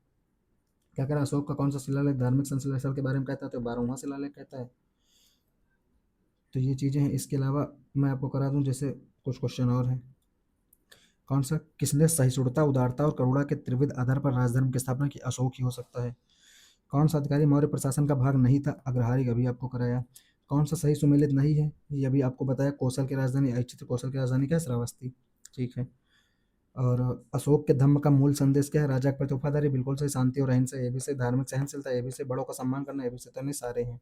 क्या कह रहा है अशोक का कौन सा शिलालेख धार्मिक संश्लेषण के बारे में कहता है? तो 12वां शिलालेख कहता है। तो ये चीज़ें हैं। इसके अलावा मैं आपको करा दूं जैसे कुछ क्वेश्चन और हैं। कौन सा किसने सहिष्णुता उदारता और करुणा के त्रिविध आधार पर राजधर्म की स्थापना की? अशोक ही हो सकता है। कौन सा अधिकारी मौर्य प्रशासन का भाग नहीं था? अग्रहारिक, अभी आपको कराया। कौन सा सही सुमेलित नहीं है? ये अभी आपको बताया। कौशल की राजधानी ऐच्छिक, कौशल की राजधानी क्या है? श्रावस्ती। ठीक है। और अशोक के धम्म का मूल संदेश क्या है? राजा के प्रति वफादारी, बिल्कुल सही। शांति और अहिंसा, ये भी से। धार्मिक सहनशीलता, ये भी से। बड़ों का सम्मान करना, ये भी से। तो नहीं सारे हैं।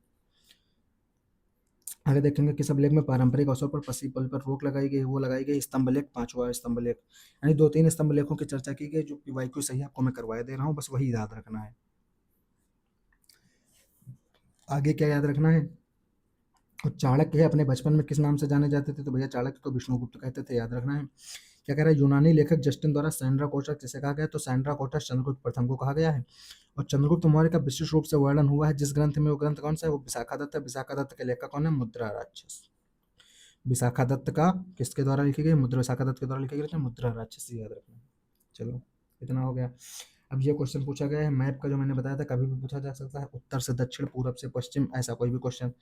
आगे देखेंगे किस अभिलेख में पारंपरिक अवसर पर पसी पल पर रोक लगाई गई? वो लगाई गई स्तंभलेख, 5वां स्तंभलेख। यानी 2-3 स्तंभलेखों की चर्चा की गई, जो पीवाईक्यू सही आपको मैं करवाए दे रहा हूँ, बस वही याद रखना है। आगे क्या याद रखना है? और चाणक्य है अपने बचपन में किस नाम से जाने जाते थे? तो भैया चाणक्य को विष्णुगुप्त कहते थे, याद रखना है। क्या कह रहा है यूनानी लेखक जस्टिन द्वारा सैंड्रा कोटस जिसे कहा गया? तो सैंड्रा कोटस चंद्रगुप्त प्रथम को कहा गया है। और चंद्रगुप्त मौर्य का विशिष्ट रूप से वर्णन हुआ है जिस ग्रंथ में, वो ग्रंथ कौन सा है? वो विशाखादत्त है। विशाखादत्त के लेखक कौन है? मुद्रा राक्षस। विशाखादत्त का किसके द्वारा लिखी गई? मुद्रा विशाखादत्त के द्वारा लिखी गई, मुद्रा राक्षस, याद रखना। चलो इतना हो गया। अब ये क्वेश्चन पूछा गया है मैप का, जो मैंने बताया था कभी भी पूछा जा सकता है, उत्तर से दक्षिण, पूरब से पश्चिम, ऐसा कोई भी क्वेश्चन।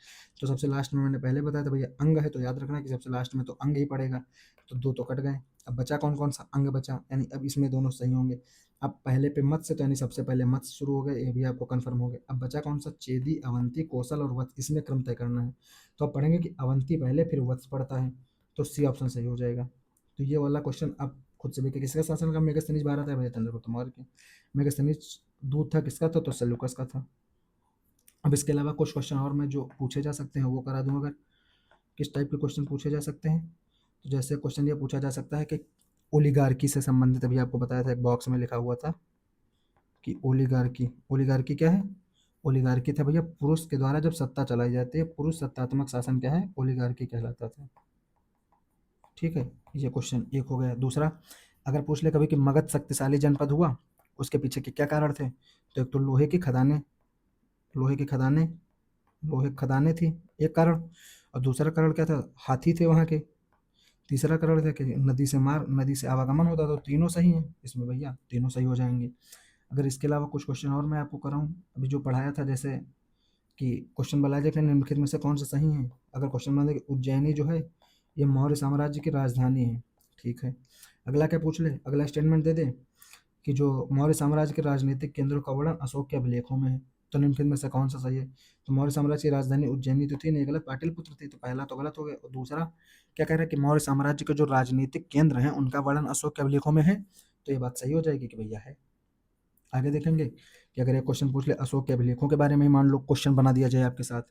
तो सबसे लास्ट में मैंने पहले बताया था भैया अंग है, तो याद रखना कि सबसे लास्ट में तो अंग ही पड़ेगा। तो 2 तो कट गए। अब बचा कौन कौन सा? अंग बचा, यानी अब इसमें दोनों सही होंगे। अब पहले पे मत से, तो यानी सबसे पहले मत शुरू हो गए, ये भी आपको कंफर्म हो गया। अब बचा कौन सा? चेदी, अवंती, कौशल और वत्स, इसमें क्रम तय करना है। तो अब पढ़ेंगे कि अवंती पहले फिर वत्स पड़ता है, तो सी ऑप्शन सही हो जाएगा। तो ये वाला क्वेश्चन अब खुद से भी कि किसका शासन का मेगास्थनीज भारत है? भैया चंद्रगुप्त मौर्य के। मेगास्थनीज दूध था किसका था? तो सेल्यूकस का था। अब इसके अलावा कुछ क्वेश्चन और मैं जो पूछे जा सकते हैं वो करा दूं। अगर किस टाइप के क्वेश्चन पूछे जा सकते हैं, तो जैसे क्वेश्चन ये पूछा जा सकता है कि ओलिगार्की से संबंधित, अभी आपको बताया था एक बॉक्स में लिखा हुआ था कि ओलिगार्की, ओलिगार्की क्या है? ओलिगार्की था भैया पुरुष के द्वारा जब सत्ता चलाई जाती है, पुरुष सत्तात्मक शासन क्या है? ओलिगार्की कहलाता था। ठीक है, ये क्वेश्चन एक हो गया। दूसरा, अगर पूछ ले कभी कि मगध शक्तिशाली जनपद हुआ, उसके पीछे के क्या कारण थे? तो एक तो लोहे की खदानें, लोहे की खदानें, लोहे की खदानें थी एक कारण। और दूसरा कारण क्या था? हाथी थे वहाँ के। तीसरा कारण था कि नदी से आवागमन होता था। तो तीनों सही हैं इसमें भैया, तीनों सही हो जाएंगे। अगर इसके अलावा कुछ क्वेश्चन और मैं आपको कराऊं, अभी जो पढ़ाया था, जैसे कि क्वेश्चन बनाया जाए कि निम्नलिखित में से कौन सा सही है। अगर क्वेश्चन बना दे कि उज्जैनी जो है ये मौर्य साम्राज्य की राजधानी है, ठीक है। अगला क्या पूछ ले, अगला स्टेटमेंट दे दे कि जो मौर्य साम्राज्य के राजनीतिक केंद्रों का वर्णन अशोक के अभिलेखों में है, तो निम्नलिखित में से कौन सा सही है? तो मौर्य साम्राज्य की राजधानी उज्जैनी तो थी नहीं, गलत, पाटलिपुत्र थी, तो पहला तो गलत हो गया। और दूसरा क्या कह रहा है कि मौर्य साम्राज्य के जो राजनीतिक केंद्र हैं उनका वर्णन अशोक के अभिलेखों में है, तो ये बात सही हो जाएगी कि भैया है। आगे देखेंगे कि अगर एक क्वेश्चन पूछ ले अशोक के अभिलेखों के बारे में, मान लो क्वेश्चन बना दिया जाए आपके साथ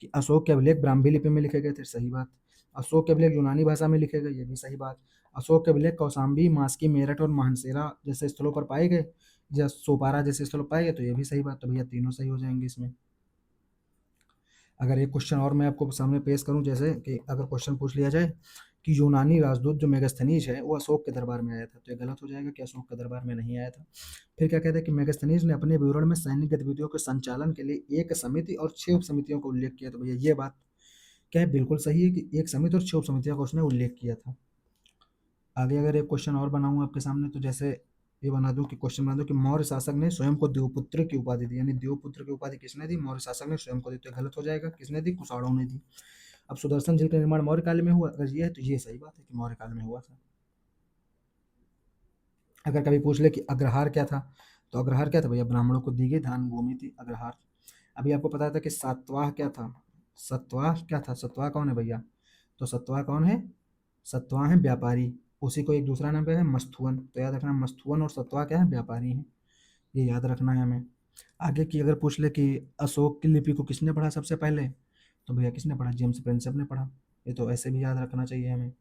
कि अशोक के अभिलेख ब्राह्मी लिपि में लिखे गए थे, सही बात। अशोक के अभिलेख यूनानी भाषा में लिखे गए, ये भी सही बात। अशोक के अभिलेख कौशाम्बी, मास्की, मेरठ और मानसेरा जैसे स्थलों पर पाए गए, या सोपारा जैसे स्थलों पर पाए गए, तो ये भी सही बात। तो भैया तीनों सही हो जाएंगे इसमें। अगर एक क्वेश्चन और मैं आपको सामने पेश करूं, जैसे कि अगर क्वेश्चन पूछ लिया जाए कि यूनानी राजदूत जो मेगास्थनीज है वो अशोक के दरबार में आया था, तो ये गलत हो जाएगा कि अशोक के दरबार में नहीं आया था। फिर क्या कहते हैं कि मेगास्थनीज ने अपने विवरण में सैनिक गतिविधियों के संचालन के लिए एक समिति और 6 उप समितियों का उल्लेख किया। तो भैया ये बात क्या है? बिल्कुल सही है कि एक समिति और 6 उप समितियों का उसने उल्लेख किया था। आगे अगर एक क्वेश्चन और बनाऊं आपके सामने, तो जैसे ये बना दूं कि क्वेश्चन बना दूं कि मौर्य शासक ने स्वयं को देवपुत्र की उपाधि दी, यानी देवपुत्र की उपाधि किसने दी? मौर्य शासक ने स्वयं को दी। तो ये गलत हो जाएगा, किसने दी? कुषाणों ने दी। अब सुदर्शन झील का निर्माण मौर्य काल में हुआ, अगर ये है तो ये सही बात है कि मौर्य काल में हुआ था। अगर कभी पूछ ले कि अग्रहार क्या था, तो अग्रहार क्या था भैया? ब्राह्मणों को दी गई धान भूमि थी अग्रहार। अभी आपको पता था कि सातवाह क्या था? सतवाह क्या था? सतवाह कौन है भैया? तो सतवाह कौन है? सतवाह है व्यापारी। उसी को एक दूसरा नाम क्या है? मस्थुअन। तो याद रखना, मस्थुअन और सतवाह क्या है? व्यापारी हैं। ये याद रखना है हमें। आगे की अगर पूछ ले कि अशोक की लिपि को किसने पढ़ा सबसे पहले, तो भैया किसने पढ़ा? जेम्स प्रिंसेप ने पढ़ा। ये तो ऐसे भी याद रखना चाहिए हमें।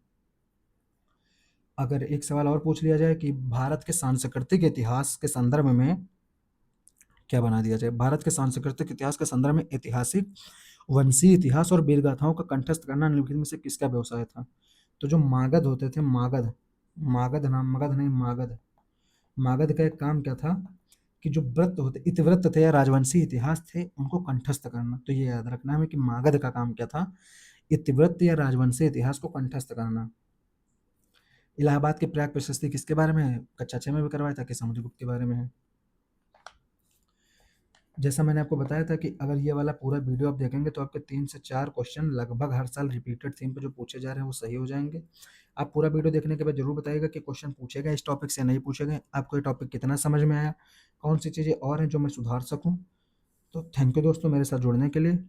अगर एक सवाल और पूछ लिया जाए कि भारत के सांस्कृतिक इतिहास के संदर्भ में क्या बना दिया जाए? भारत के सांस्कृतिक इतिहास के संदर्भ में ऐतिहासिक, वंशीय इतिहास और वीर गाथाओं का कंठस्थ करना निम्नलिखित में से किसका व्यवसाय था? तो जो मागध होते थे, मागध, मागध नाम, मगध नहीं, मागध, मागध का एक काम क्या था कि जो व्रत होते, इतिवृत्त थे या राजवंशी इतिहास थे, उनको कंठस्थ करना। तो ये याद रखना है कि मागध का काम क्या था? इतिवृत्त या राजवंशी इतिहास को कंठस्थ करना। इलाहाबाद की प्राग प्रशस्ति किसके बारे में है? कक्षा 6 में भी करवाया था कि समुद्रगुप्त के बारे में है। जैसा मैंने आपको बताया था कि अगर ये वाला पूरा वीडियो आप देखेंगे तो आपके 3 से 4 क्वेश्चन लगभग हर साल रिपीटेड थीम पे जो पूछे जा रहे हैं वो सही हो जाएंगे। आप पूरा वीडियो देखने के बाद जरूर बताइएगा कि क्वेश्चन पूछे गए इस टॉपिक से, नहीं पूछे गए, आपको ये टॉपिक कितना समझ में आया, कौन सी चीज़ें और हैं जो मैं सुधार सकूँ। तो थैंक यू दोस्तों मेरे साथ जुड़ने के लिए।